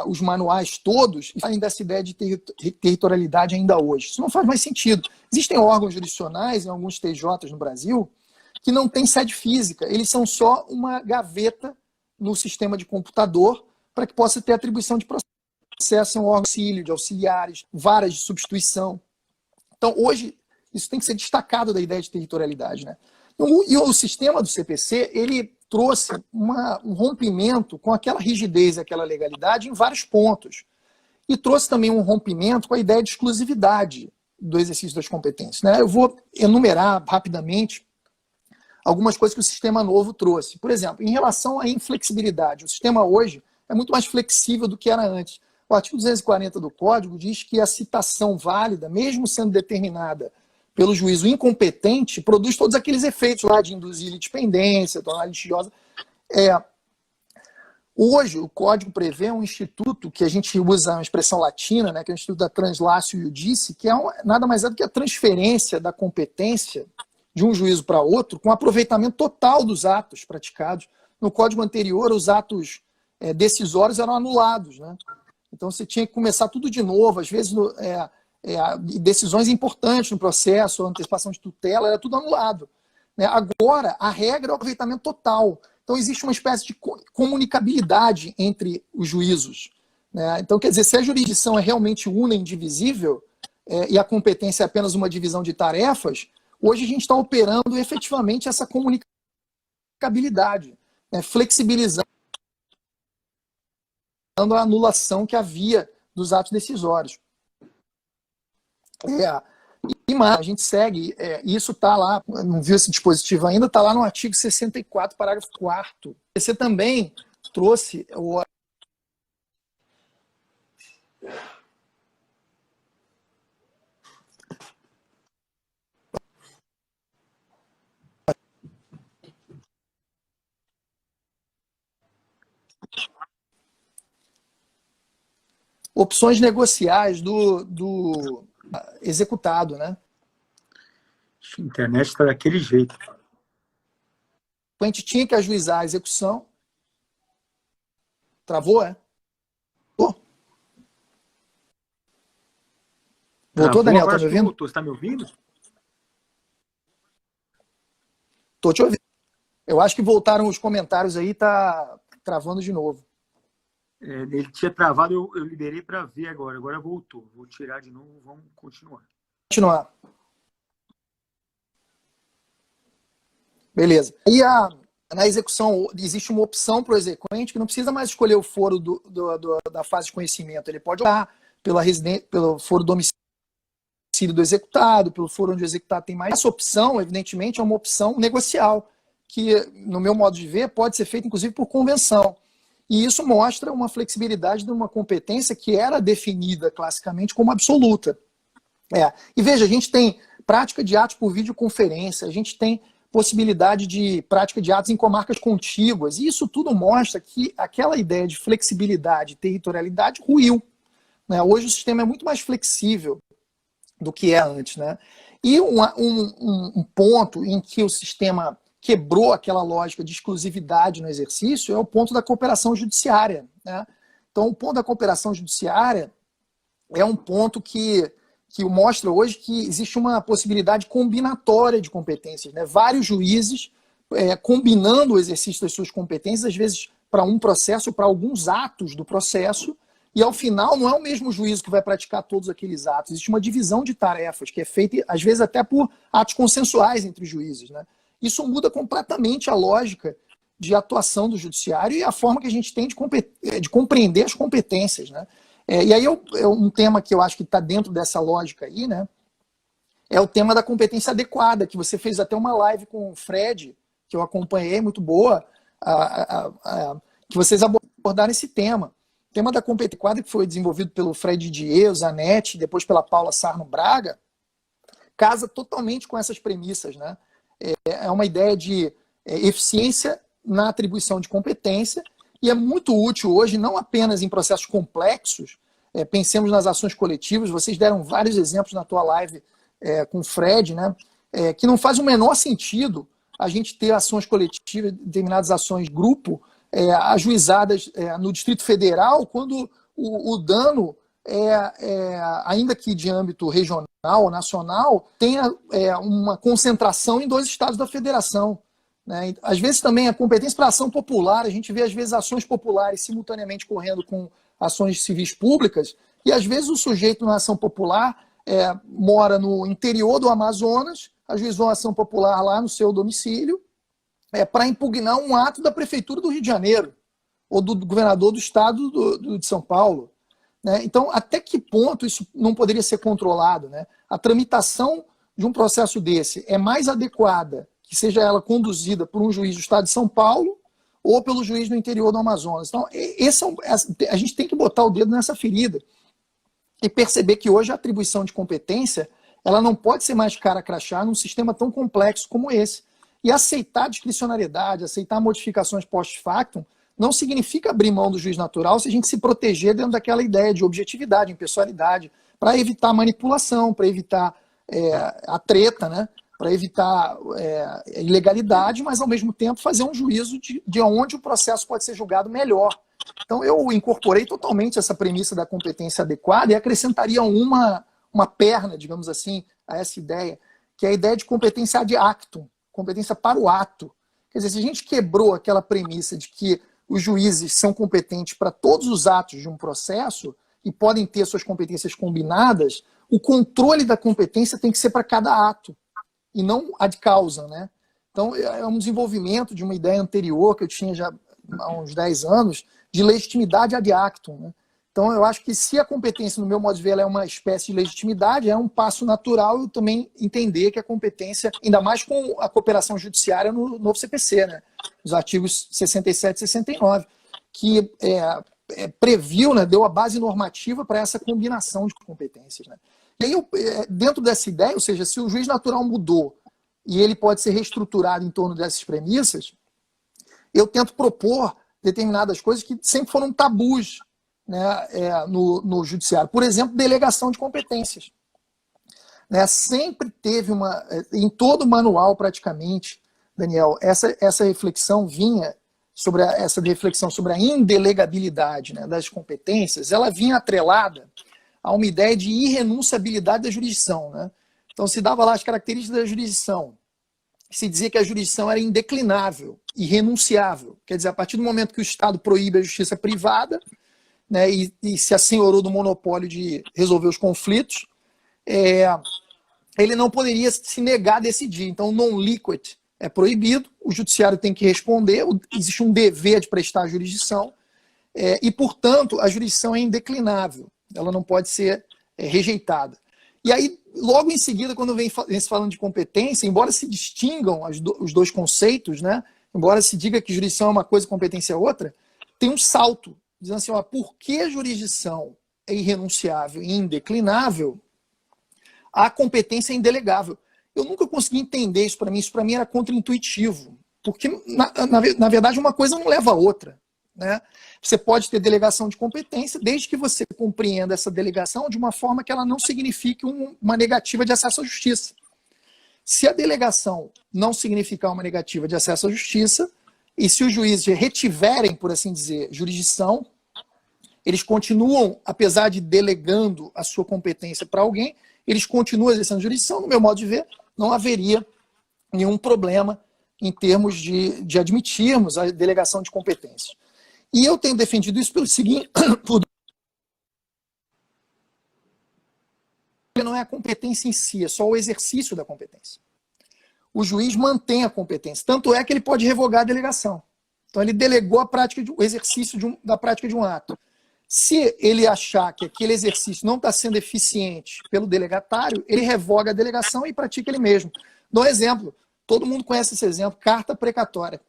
Speaker 2: os manuais todos e sair dessa ideia de territorialidade ainda hoje? Isso não faz mais sentido. Existem órgãos jurisdicionais em alguns TJs no Brasil que não têm sede física. Eles são só uma gaveta no sistema de computador para que possa ter atribuição de processo. São órgãos de auxílio, de auxiliares, varas de substituição. Então, hoje, isso tem que ser destacado da ideia de territorialidade. Né? E o sistema do CPC, ele trouxe um rompimento com aquela rigidez, aquela legalidade em vários pontos. E trouxe também um rompimento com a ideia de exclusividade do exercício das competências. Né? Eu vou enumerar rapidamente algumas coisas que o sistema novo trouxe. Por exemplo, em relação à inflexibilidade, o sistema hoje é muito mais flexível do que era antes. O artigo 240 do Código diz que a citação válida, mesmo sendo determinada pelo juízo incompetente, produz todos aqueles efeitos lá de induzir litispendência, tornar litigiosa. Hoje, o Código prevê um instituto que a gente usa uma expressão latina, né, que é o Instituto da Translatio Iudice, que nada mais é do que a transferência da competência de um juízo para outro, com aproveitamento total dos atos praticados. No Código anterior, os atos decisórios eram anulados. Né? Então, você tinha que começar tudo de novo. Às vezes, decisões importantes no processo, antecipação de tutela, era tudo anulado. Né? Agora, a regra é o aproveitamento total. Então, existe uma espécie de comunicabilidade entre os juízos. Né? Então, quer dizer, se a jurisdição é realmente una e indivisível, e a competência é apenas uma divisão de tarefas, hoje a gente está operando efetivamente essa comunicabilidade, né? Flexibilizando a anulação que havia dos atos decisórios. E mais, a gente segue, isso está lá, não viu esse dispositivo ainda, está lá no artigo 64, parágrafo 4º. Você também trouxe opções negociais do executado, né?
Speaker 1: A internet está daquele jeito.
Speaker 2: A gente tinha que ajuizar a execução. Travou, Voltou, Daniel? Tá me ouvindo?
Speaker 1: Voltou. Você está me ouvindo?
Speaker 2: Tô te ouvindo. Eu acho que voltaram os comentários aí, tá travando de novo.
Speaker 1: Ele tinha travado, eu liberei para ver agora. Agora voltou. Vou tirar de novo, vamos continuar.
Speaker 2: Beleza. E na execução, existe uma opção para o exequente que não precisa mais escolher o foro da fase de conhecimento. Ele pode optar pelo foro domicílio do executado, pelo foro onde o executado tem mais. Essa opção, evidentemente, é uma opção negocial, que, no meu modo de ver, pode ser feita, inclusive, por convenção. E isso mostra uma flexibilidade de uma competência que era definida classicamente como absoluta. E veja, a gente tem prática de atos por videoconferência, a gente tem possibilidade de prática de atos em comarcas contíguas, e isso tudo mostra que aquela ideia de flexibilidade e territorialidade ruiu. Né? Hoje o sistema é muito mais flexível do que é antes. Né? E um ponto em que o sistema quebrou aquela lógica de exclusividade no exercício é o ponto da cooperação judiciária. Né? Então, o ponto da cooperação judiciária é um ponto que mostra hoje que existe uma possibilidade combinatória de competências. Né? Vários juízes combinando o exercício das suas competências, às vezes para um processo, para alguns atos do processo, e ao final não é o mesmo juízo que vai praticar todos aqueles atos. Existe uma divisão de tarefas que é feita, às vezes, até por atos consensuais entre os juízes. Né? Isso muda completamente a lógica de atuação do judiciário e a forma que a gente tem de compreender as competências. Né? E aí um tema que eu acho que está dentro dessa lógica aí, né, é o tema da competência adequada, que você fez até uma live com o Fred, que eu acompanhei, muito boa, que vocês abordaram esse tema. O tema da competência adequada, que foi desenvolvido pelo Fred Dier, Zanetti, depois pela Paula Sarno Braga, casa totalmente com essas premissas. Né? É uma ideia de eficiência na atribuição de competência, e é muito útil hoje, não apenas em processos complexos, pensemos nas ações coletivas, vocês deram vários exemplos na tua live com o Fred, né, que não faz o menor sentido a gente ter ações coletivas, determinadas ações grupo, ajuizadas no Distrito Federal, quando o dano, ainda que de âmbito regional ou nacional, tenha uma concentração em 2 estados da federação. Né? Às vezes também a competência para ação popular, a gente vê às vezes ações populares simultaneamente correndo com ações civis públicas, e às vezes o sujeito na ação popular mora no interior do Amazonas, ajuizou a ação popular lá no seu domicílio, para impugnar um ato da Prefeitura do Rio de Janeiro, ou do governador do estado de São Paulo. Né? Então, até que ponto isso não poderia ser controlado? Né? A tramitação de um processo desse é mais adequada que seja ela conduzida por um juiz do estado de São Paulo ou pelo juiz do interior do Amazonas. Então, a gente tem que botar o dedo nessa ferida e perceber que hoje a atribuição de competência ela não pode ser mais cara crachá num sistema tão complexo como esse. E aceitar discricionariedade, aceitar modificações post-factum, não significa abrir mão do juiz natural se a gente se proteger dentro daquela ideia de objetividade, impessoalidade, para evitar manipulação, para evitar a treta, né? Para evitar ilegalidade, mas ao mesmo tempo fazer um juízo de onde o processo pode ser julgado melhor. Então eu incorporei totalmente essa premissa da competência adequada e acrescentaria uma perna, digamos assim, a essa ideia, que é a ideia de competência ad actum, competência para o ato. Quer dizer, se a gente quebrou aquela premissa de que os juízes são competentes para todos os atos de um processo e podem ter suas competências combinadas, o controle da competência tem que ser para cada ato e não ad causa, né? Então, é um desenvolvimento de uma ideia anterior que eu tinha já há uns 10 anos de legitimidade ad actum, né? Então, eu acho que se a competência, no meu modo de ver, ela é uma espécie de legitimidade, é um passo natural eu também entender que a competência, ainda mais com a cooperação judiciária no novo CPC, né? Os artigos 67 e 69, que previu, né, deu a base normativa para essa combinação de competências. Né? E aí, dentro dessa ideia, ou seja, se o juiz natural mudou e ele pode ser reestruturado em torno dessas premissas, eu tento propor determinadas coisas que sempre foram tabus, né, no judiciário. Por exemplo, delegação de competências. Né, sempre teve em todo o manual praticamente, Daniel, essa reflexão vinha essa reflexão sobre a indelegabilidade, né, das competências, ela vinha atrelada a uma ideia de irrenunciabilidade da jurisdição. Né? Então se dava lá as características da jurisdição, se dizia que a jurisdição era indeclinável, irrenunciável. Quer dizer, a partir do momento que o Estado proíbe a justiça privada, né, e se assenhorou do monopólio de resolver os conflitos, ele não poderia se negar a decidir. Então, non liquid é proibido, o judiciário tem que responder, existe um dever de prestar jurisdição, e, portanto, a jurisdição é indeclinável, ela não pode ser rejeitada. E aí, logo em seguida, quando vem se falando de competência, embora se distingam os dois conceitos, né, embora se diga que jurisdição é uma coisa e competência é outra, tem um salto, dizendo assim, por que a jurisdição é irrenunciável e indeclinável, a competência é indelegável. Eu nunca consegui entender isso para mim era contraintuitivo, porque, na verdade, uma coisa não leva a outra. Né? Você pode ter delegação de competência desde que você compreenda essa delegação de uma forma que ela não signifique uma negativa de acesso à justiça. Se a delegação não significar uma negativa de acesso à justiça, e se os juízes retiverem, por assim dizer, jurisdição, eles continuam, apesar de delegando a sua competência para alguém, eles continuam exercendo jurisdição, no meu modo de ver, não haveria nenhum problema em termos de admitirmos a delegação de competência. E eu tenho defendido isso pelo seguinte, não é a competência em si, é só o exercício da competência. O juiz mantém a competência, tanto é que ele pode revogar a delegação. Então ele delegou o exercício da prática de um ato. Se ele achar que aquele exercício não está sendo eficiente pelo delegatário, ele revoga a delegação e pratica ele mesmo. Dou um exemplo, todo mundo conhece esse exemplo, carta precatória.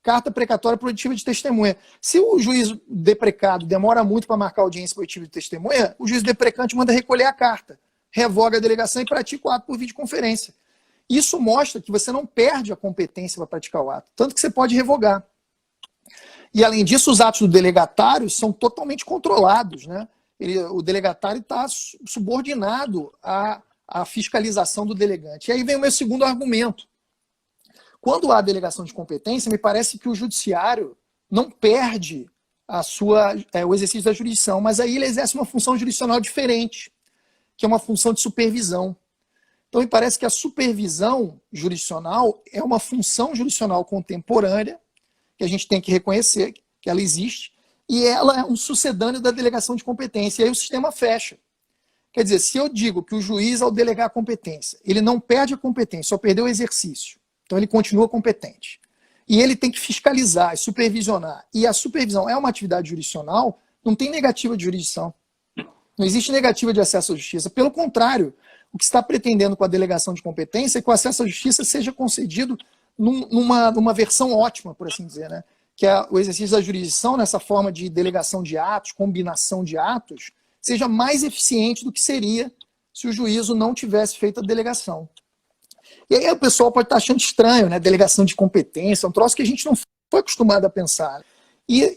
Speaker 2: Carta precatória proibitiva de testemunha. Se o juiz deprecado demora muito para marcar audiência proibitiva de testemunha, o juiz deprecante manda recolher a carta, revoga a delegação e pratica o ato por videoconferência. Isso mostra que você não perde a competência para praticar o ato, tanto que você pode revogar. E, além disso, os atos do delegatário são totalmente controlados, né? O delegatário está subordinado à fiscalização do delegante. E aí vem o meu segundo argumento. Quando há delegação de competência, me parece que o judiciário não perde o exercício da jurisdição, mas aí ele exerce uma função jurisdicional diferente, que é uma função de supervisão. Então, me parece que a supervisão jurisdicional é uma função jurisdicional contemporânea, que a gente tem que reconhecer que ela existe, e ela é um sucedâneo da delegação de competência. E aí o sistema fecha. Quer dizer, se eu digo que o juiz, ao delegar a competência, ele não perde a competência, só perdeu o exercício, então ele continua competente. E ele tem que fiscalizar e supervisionar. E a supervisão é uma atividade jurisdicional, não tem negativa de jurisdição. Não existe negativa de acesso à justiça. Pelo contrário, o que está pretendendo com a delegação de competência é que o acesso à justiça seja concedido numa versão ótima, por assim dizer, né? Que o exercício da jurisdição, nessa forma de delegação de atos, combinação de atos, seja mais eficiente do que seria se o juízo não tivesse feito a delegação. E aí o pessoal pode estar achando estranho, né? Delegação de competência, um troço que a gente não foi acostumado a pensar. E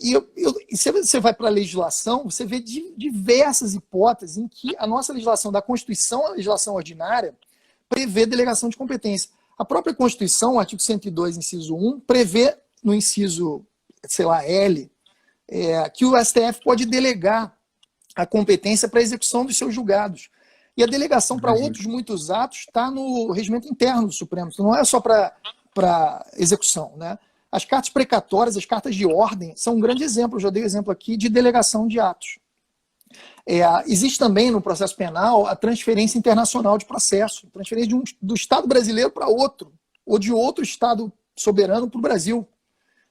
Speaker 2: se você vai para a legislação, você vê diversas hipóteses em que a nossa legislação da Constituição, a legislação ordinária, prevê delegação de competência. A própria Constituição, o artigo 102, inciso 1, prevê no inciso, sei lá, L, que o STF pode delegar a competência para a execução dos seus julgados. E a delegação para outros muitos atos está no regimento interno do Supremo, então não é só para execução, né? As cartas precatórias, as cartas de ordem, são um grande exemplo, eu já dei exemplo aqui, de delegação de atos. Existe também no processo penal a transferência internacional de processo, transferência do Estado brasileiro para outro, ou de outro Estado soberano para o Brasil,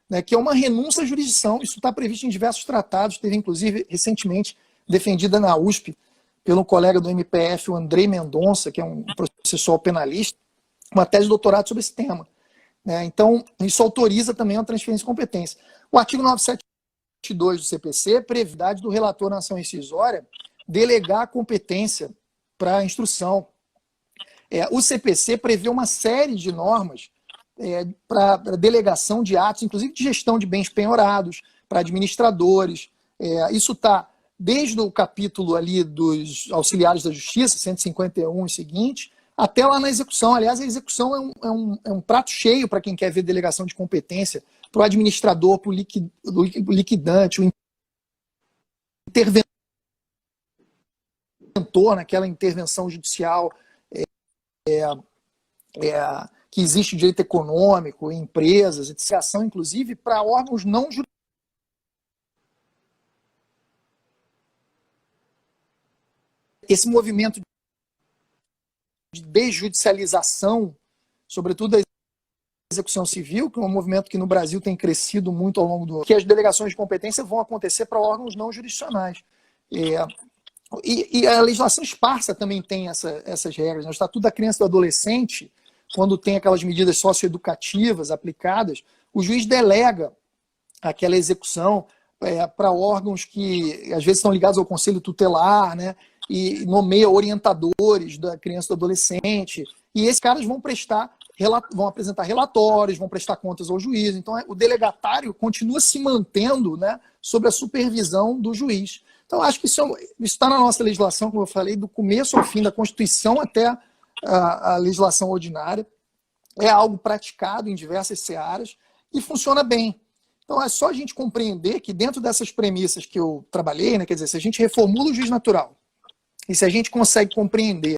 Speaker 2: né, que é uma renúncia à jurisdição. Isso está previsto em diversos tratados, teve inclusive recentemente defendida na USP pelo colega do MPF, o Andrei Mendonça, que é um processual penalista, uma tese de doutorado sobre esse tema. Então, isso autoriza também a transferência de competência. O artigo 972 do CPC prevê a do relator na ação rescisória delegar a competência para a instrução. O CPC prevê uma série de normas para delegação de atos, inclusive de gestão de bens penhorados, para administradores. Isso está desde o capítulo ali dos auxiliares da justiça, 151 e seguinte, até lá na execução. Aliás, a execução é um prato cheio para quem quer ver delegação de competência, para o administrador, para o liquidante, o interventor naquela intervenção judicial, que existe direito econômico, em empresas, etc., inclusive para órgãos não jurídicos. Esse movimento de desjudicialização, sobretudo da execução civil, que é um movimento que no Brasil tem crescido muito ao longo do... que as delegações de competência vão acontecer para órgãos não jurisdicionais. E a legislação esparsa também tem essas regras. O Estatuto da Criança e do Adolescente, quando tem aquelas medidas socioeducativas aplicadas, o juiz delega aquela execução para órgãos que às vezes estão ligados ao conselho tutelar, né? E nomeia orientadores da criança e do adolescente, e esses caras vão apresentar relatórios, vão prestar contas ao juiz. Então o delegatário continua se mantendo, né, sob a supervisão do juiz. Então acho que isso está na nossa legislação, como eu falei, do começo ao fim, da Constituição até a legislação ordinária. É algo praticado em diversas searas e funciona bem. Então é só a gente compreender que dentro dessas premissas que eu trabalhei, né, quer dizer, se a gente reformula o juiz natural, e se a gente consegue compreender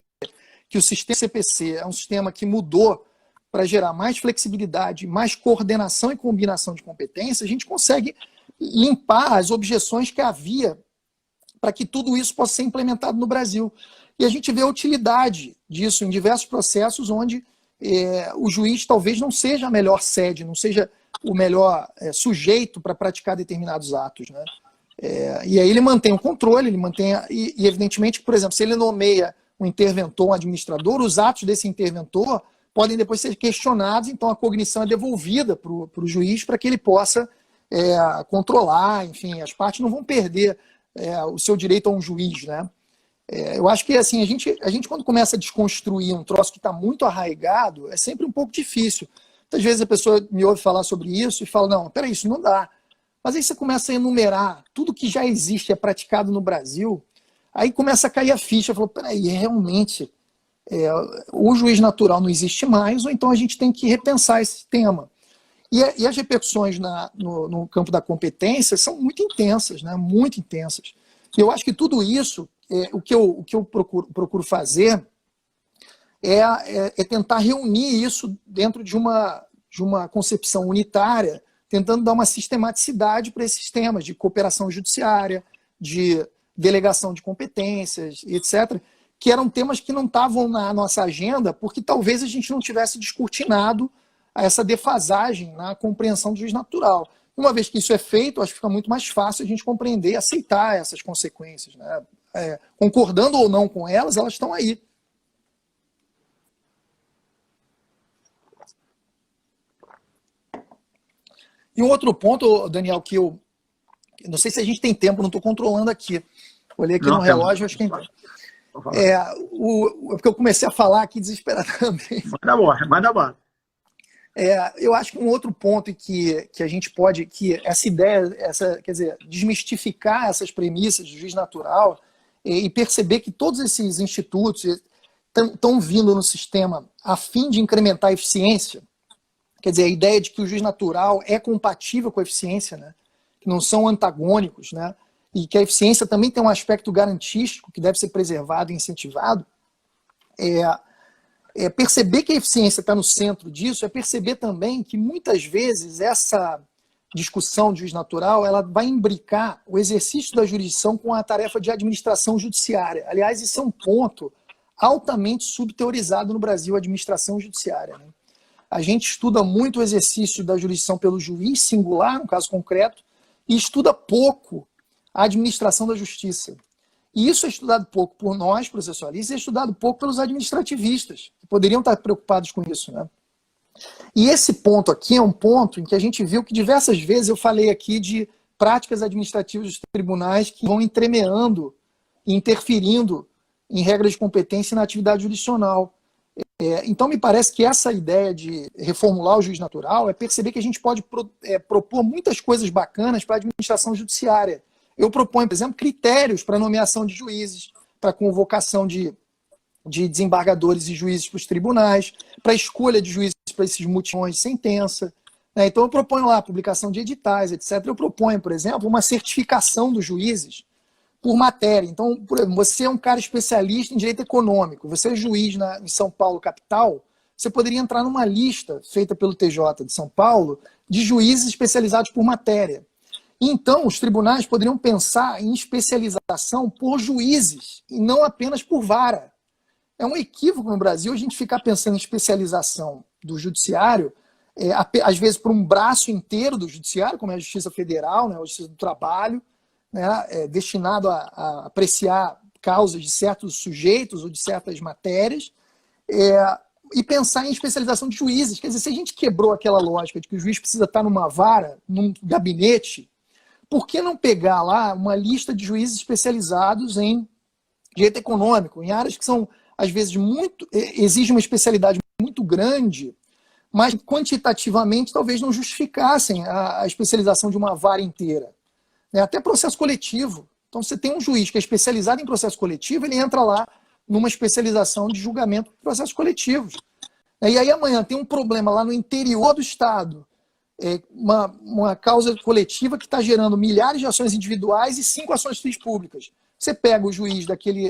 Speaker 2: que o sistema CPC é um sistema que mudou para gerar mais flexibilidade, mais coordenação e combinação de competências, a gente consegue limpar as objeções que havia para que tudo isso possa ser implementado no Brasil. E a gente vê a utilidade disso em diversos processos onde o juiz talvez não seja a melhor sede, não seja o melhor sujeito para praticar determinados atos, né? E aí ele mantém o controle, e evidentemente, por exemplo, se ele nomeia um interventor, um administrador, os atos desse interventor podem depois ser questionados, então a cognição é devolvida para o juiz para que ele possa controlar, enfim, as partes não vão perder o seu direito a um juiz, né? Eu acho que assim, a gente quando começa a desconstruir um troço que está muito arraigado, é sempre um pouco difícil. Muitas vezes a pessoa me ouve falar sobre isso e fala, não, peraí, isso não dá. Mas aí você começa a enumerar tudo que já existe, é praticado no Brasil, aí começa a cair a ficha, falou, peraí, realmente, o juiz natural não existe mais, ou então a gente tem que repensar esse tema. E as repercussões no campo da competência são muito intensas, né? Muito intensas. E eu acho que tudo isso, o que eu procuro fazer é tentar reunir isso dentro de uma concepção unitária, tentando dar uma sistematicidade para esses temas de cooperação judiciária, de delegação de competências, etc., que eram temas que não estavam na nossa agenda porque talvez a gente não tivesse descortinado essa defasagem na compreensão do juiz natural. Uma vez que isso é feito, acho que fica muito mais fácil a gente compreender e aceitar essas consequências, né? Concordando ou não com elas, elas estão aí. E um outro ponto, Daniel, que eu não sei se a gente tem tempo, não estou controlando aqui. Olhei aqui no relógio, acho que porque eu comecei a falar aqui desesperadamente.
Speaker 1: Manda bala.
Speaker 2: Eu acho que um outro ponto que a gente pode, que essa ideia, quer dizer, desmistificar essas premissas do juiz natural e perceber que todos esses institutos estão vindo no sistema a fim de incrementar a eficiência. Quer dizer, a ideia de que o juiz natural é compatível com a eficiência, né? Que não são antagônicos, né? E que a eficiência também tem um aspecto garantístico que deve ser preservado e incentivado. Perceber que a eficiência está no centro disso é perceber também que muitas vezes essa discussão de juiz natural ela vai imbricar o exercício da jurisdição com a tarefa de administração judiciária. Aliás, isso é um ponto altamente subteorizado no Brasil, a administração judiciária, né? A gente estuda muito o exercício da jurisdição pelo juiz singular, no caso concreto, e estuda pouco a administração da justiça. E isso é estudado pouco por nós, processualistas, e é estudado pouco pelos administrativistas, que poderiam estar preocupados com isso, né? E esse ponto aqui é um ponto em que a gente viu que diversas vezes eu falei aqui de práticas administrativas dos tribunais que vão entremeando e interferindo em regras de competência e na atividade jurisdicional. Então, me parece que essa ideia de reformular o juiz natural é perceber que a gente pode propor muitas coisas bacanas para a administração judiciária. Eu proponho, por exemplo, critérios para nomeação de juízes, para convocação de desembargadores e juízes para os tribunais, para escolha de juízes para esses mutirões de sentença. Então, eu proponho lá a publicação de editais, etc. Eu proponho, por exemplo, uma certificação dos juízes por matéria. Então, por exemplo, você é um cara especialista em direito econômico, você é juiz em São Paulo, capital, você poderia entrar numa lista feita pelo TJ de São Paulo de juízes especializados por matéria. Então, os tribunais poderiam pensar em especialização por juízes e não apenas por vara. É um equívoco no Brasil a gente ficar pensando em especialização do judiciário, às vezes por um braço inteiro do judiciário, como é a Justiça Federal, né, a Justiça do Trabalho, né, destinado a apreciar causas de certos sujeitos ou de certas matérias, e pensar em especialização de juízes. Quer dizer, se a gente quebrou aquela lógica de que o juiz precisa estar numa vara, num gabinete, por que não pegar lá uma lista de juízes especializados em direito econômico, em áreas que são, às vezes, exigem uma especialidade muito grande, mas quantitativamente talvez não justificassem a especialização de uma vara inteira. Até processo coletivo. Então, você tem um juiz que é especializado em processo coletivo, ele entra lá numa especialização de julgamento de processos coletivos. E aí amanhã tem um problema lá no interior do Estado, uma causa coletiva que está gerando milhares de ações individuais e 5 ações civis públicas. Você pega o juiz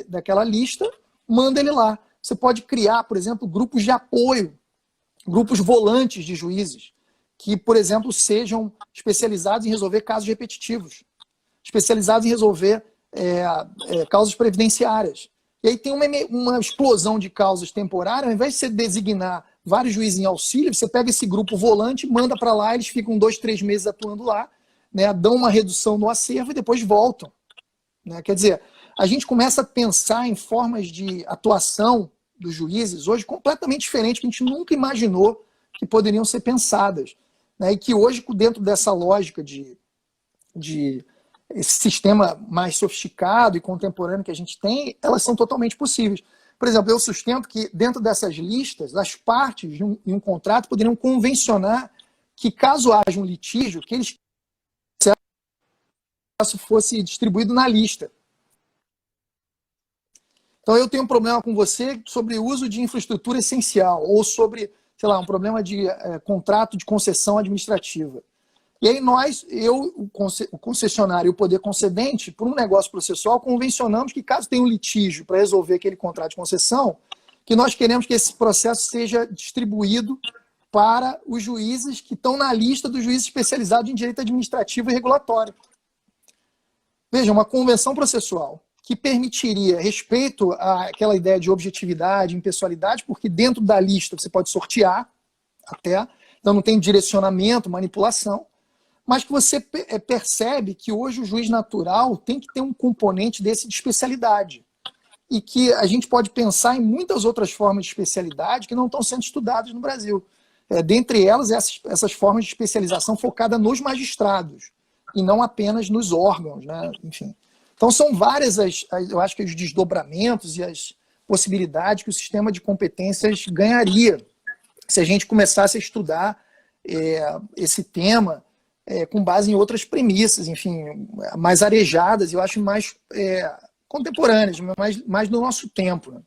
Speaker 2: daquela lista, manda ele lá. Você pode criar, por exemplo, grupos de apoio, grupos volantes de juízes, que, por exemplo, sejam especializados em resolver casos repetitivos, especializados em resolver causas previdenciárias. E aí tem uma explosão de causas temporárias, ao invés de você designar vários juízes em auxílio, você pega esse grupo volante, manda para lá, eles ficam 2, 3 meses atuando lá, né, dão uma redução no acervo e depois voltam. Né? Quer dizer, a gente começa a pensar em formas de atuação dos juízes hoje completamente diferentes, que a gente nunca imaginou que poderiam ser pensadas. Né? E que hoje, dentro dessa lógica de esse sistema mais sofisticado e contemporâneo que a gente tem, elas são totalmente possíveis. Por exemplo, eu sustento que dentro dessas listas, as partes em um contrato poderiam convencionar que caso haja um litígio, que eles fosse distribuído na lista. Então eu tenho um problema com você sobre o uso de infraestrutura essencial ou sobre, sei lá, um problema de contrato de concessão administrativa. E aí o concessionário e o poder concedente, por um negócio processual, convencionamos que caso tenha um litígio para resolver aquele contrato de concessão, que nós queremos que esse processo seja distribuído para os juízes que estão na lista dos juízes especializados em direito administrativo e regulatório. Veja, uma convenção processual que permitiria respeito àquela ideia de objetividade, impessoalidade, porque dentro da lista você pode sortear até, então não tem direcionamento, manipulação, mas que você percebe que hoje o juiz natural tem que ter um componente desse de especialidade. E que a gente pode pensar em muitas outras formas de especialidade que não estão sendo estudadas no Brasil. Dentre elas, essas formas de especialização focada nos magistrados, e não apenas nos órgãos, né? Enfim. Então são várias, eu acho que os desdobramentos e as possibilidades que o sistema de competências ganharia se a gente começasse a estudar esse tema com base em outras premissas, enfim, mais arejadas, eu acho mais contemporâneas, mais do nosso tempo. Né?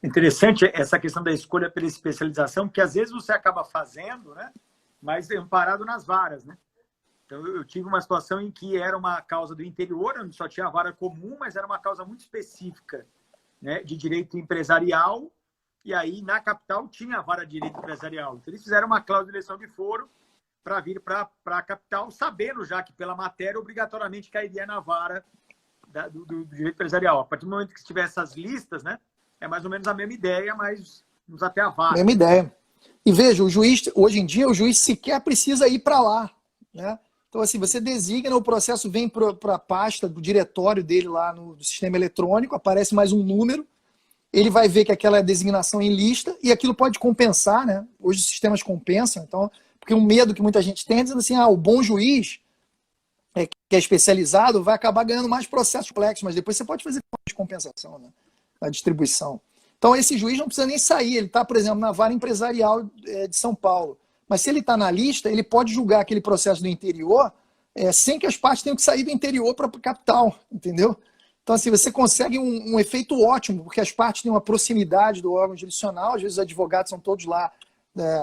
Speaker 1: Interessante essa questão da escolha pela especialização, que às vezes você acaba fazendo, né? Mas amparado nas varas, né? Então, eu tive uma situação em que era uma causa do interior, onde só tinha a vara comum, mas era uma causa muito específica, né, de direito empresarial, e aí na capital tinha a vara de direito empresarial. Então, eles fizeram uma cláusula de eleição de foro para vir para a capital, sabendo já que pela matéria obrigatoriamente cairia na vara do direito empresarial. A partir do momento que tiver essas listas, né, é mais ou menos a mesma ideia, mas nos até a vara.
Speaker 2: Mesma ideia. E veja, o juiz, hoje em dia, o juiz sequer precisa ir para lá, né? Então, assim, você designa, o processo vem para a pasta do diretório dele lá no sistema eletrônico, aparece mais um número, ele vai ver que aquela é designação em lista e aquilo pode compensar, né? Hoje os sistemas compensam, então, porque um medo que muita gente tem é dizendo assim, o bom juiz, que é especializado, vai acabar ganhando mais processos complexos, mas depois você pode fazer de compensação, né? A distribuição. Então, esse juiz não precisa nem sair, ele está, por exemplo, na vara empresarial de São Paulo. Mas se ele está na lista, ele pode julgar aquele processo do interior sem que as partes tenham que sair do interior para a capital, entendeu? Então, assim, você consegue um efeito ótimo, porque as partes têm uma proximidade do órgão jurisdicional, às vezes os advogados são todos lá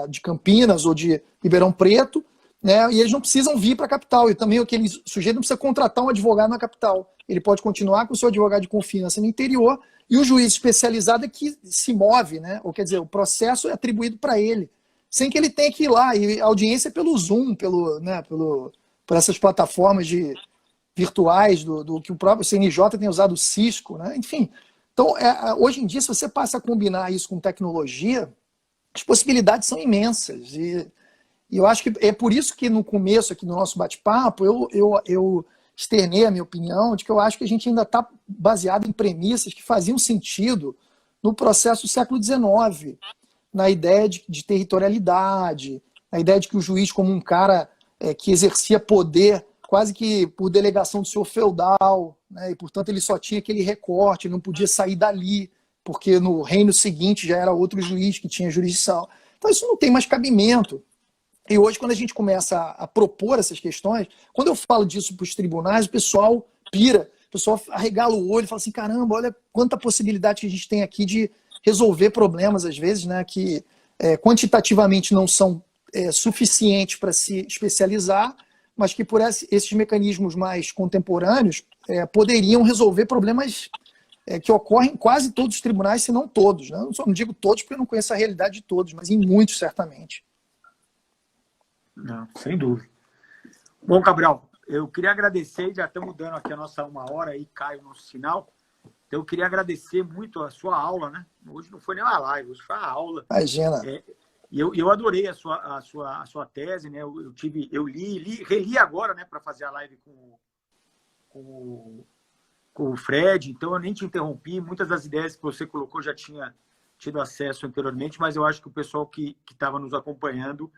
Speaker 2: de Campinas ou de Ribeirão Preto, né, e eles não precisam vir para a capital. E também aquele sujeito não precisa contratar um advogado na capital. Ele pode continuar com o seu advogado de confiança no interior, e o juiz especializado é que se move, né? Ou quer dizer, o processo é atribuído para ele, sem que ele tenha que ir lá. E a audiência é pelo Zoom, por essas plataformas virtuais do que o próprio CNJ tem usado, o Cisco, né? Enfim. Então, hoje em dia, se você passa a combinar isso com tecnologia, as possibilidades são imensas. E eu acho que é por isso que no começo aqui do nosso bate-papo, eu externei a minha opinião de que eu acho que a gente ainda está baseado em premissas que faziam sentido no processo do século XIX, na ideia de territorialidade, na ideia de que o juiz, como um cara que exercia poder quase que por delegação do senhor feudal, né, e portanto ele só tinha aquele recorte, ele não podia sair dali, porque no reino seguinte já era outro juiz que tinha jurisdição. Então isso não tem mais cabimento. E hoje, quando a gente começa a propor essas questões, quando eu falo disso para os tribunais, o pessoal pira, o pessoal arregala o olho e fala assim, caramba, olha quanta possibilidade que a gente tem aqui de resolver problemas, às vezes, né, que quantitativamente não são suficientes para se especializar, mas que por esses mecanismos mais contemporâneos poderiam resolver problemas que ocorrem em quase todos os tribunais, se não todos. Né? Não digo todos porque eu não conheço a realidade de todos, mas em muitos, certamente.
Speaker 1: Não, sem dúvida. Bom, Cabral, eu queria agradecer, já estamos dando aqui a nossa 1 hora e cai o nosso sinal. Então, eu queria agradecer muito a sua aula, né? Hoje não foi nem uma live, hoje foi a aula.
Speaker 2: Imagina.
Speaker 1: E eu adorei a sua tese, né? Eu reli agora, né, para fazer a live com o Fred, então eu nem te interrompi. Muitas das ideias que você colocou já tinha tido acesso anteriormente, mas eu acho que o pessoal que estava nos acompanhando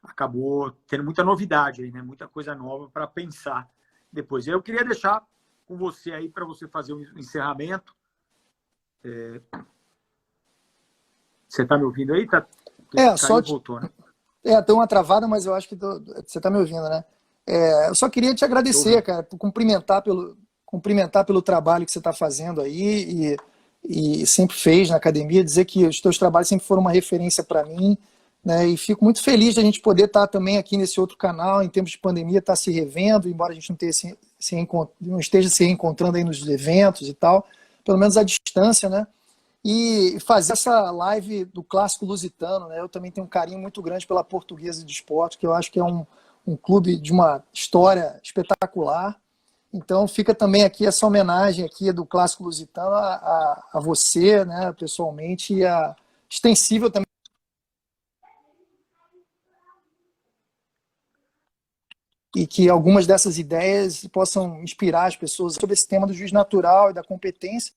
Speaker 1: acabou tendo muita novidade aí, né? Muita coisa nova para pensar depois. Eu queria deixar com você aí para você fazer um encerramento. Você está me ouvindo aí?
Speaker 2: Só
Speaker 1: voltou, né?
Speaker 2: Deu uma travada, mas eu acho que você está me ouvindo, né? Eu só queria te agradecer, cara, por cumprimentar pelo trabalho que você está fazendo aí e sempre fez na academia, dizer que os teus trabalhos sempre foram uma referência para mim, né? E fico muito feliz de a gente poder estar também aqui nesse outro canal, em tempos de pandemia, estar se revendo, embora a gente não esteja se reencontrando aí nos eventos e tal, pelo menos à distância, né? E fazer essa live do Clássico Lusitano, né? Eu também tenho um carinho muito grande pela Portuguesa de Esporte, que eu acho que é um clube de uma história espetacular. Então fica também aqui essa homenagem aqui do Clássico Lusitano a você, né, pessoalmente, e extensível também. E que algumas dessas ideias possam inspirar as pessoas sobre esse tema do juiz natural e da competência,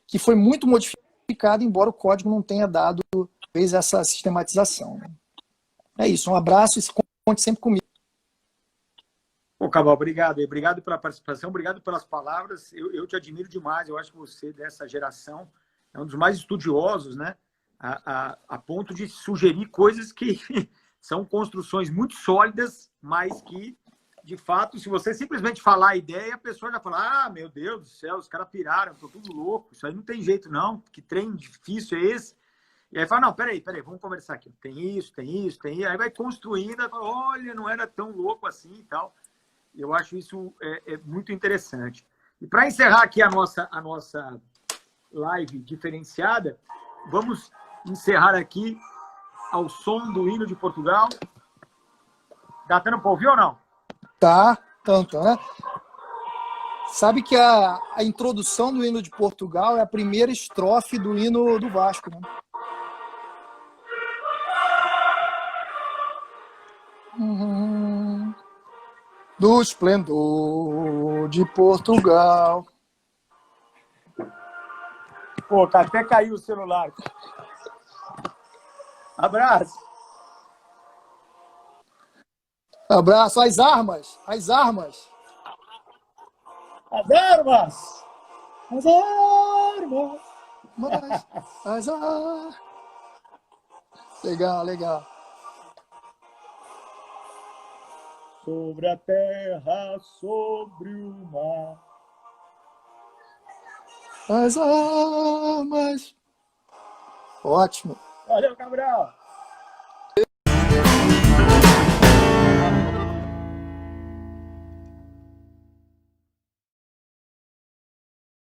Speaker 2: que foi muito modificado, embora o código não tenha dado talvez essa sistematização. É isso, um abraço e conte sempre comigo.
Speaker 1: Ô, Cabral, obrigado. Obrigado pela participação, obrigado pelas palavras. Eu te admiro demais. Eu acho que você, dessa geração, é um dos mais estudiosos, né? A ponto de sugerir coisas que são construções muito sólidas, mas que, de fato, se você simplesmente falar a ideia, a pessoa já fala: ah, meu Deus do céu, os caras piraram, estão tudo louco, isso aí não tem jeito não, que trem difícil é esse? E aí fala: não, peraí, vamos conversar aqui. Tem isso, tem isso, tem isso. Aí vai construindo, aí fala: olha, não era tão louco assim e tal. Eu acho isso muito interessante. E para encerrar aqui a nossa live diferenciada, vamos encerrar aqui ao som do hino de Portugal. Dá dando para ouvir ou não?
Speaker 2: Tá, tanto, né? Sabe que a introdução do hino de Portugal é a primeira estrofe do hino do Vasco, né? Do esplendor de Portugal.
Speaker 1: Pô, até caiu o celular. Abraço.
Speaker 2: Abraço. As armas. As armas.
Speaker 1: As armas. As armas.
Speaker 2: As armas. Legal, legal.
Speaker 1: Sobre a terra, sobre o mar.
Speaker 2: As armas. Ótimo.
Speaker 1: Valeu, Cabral.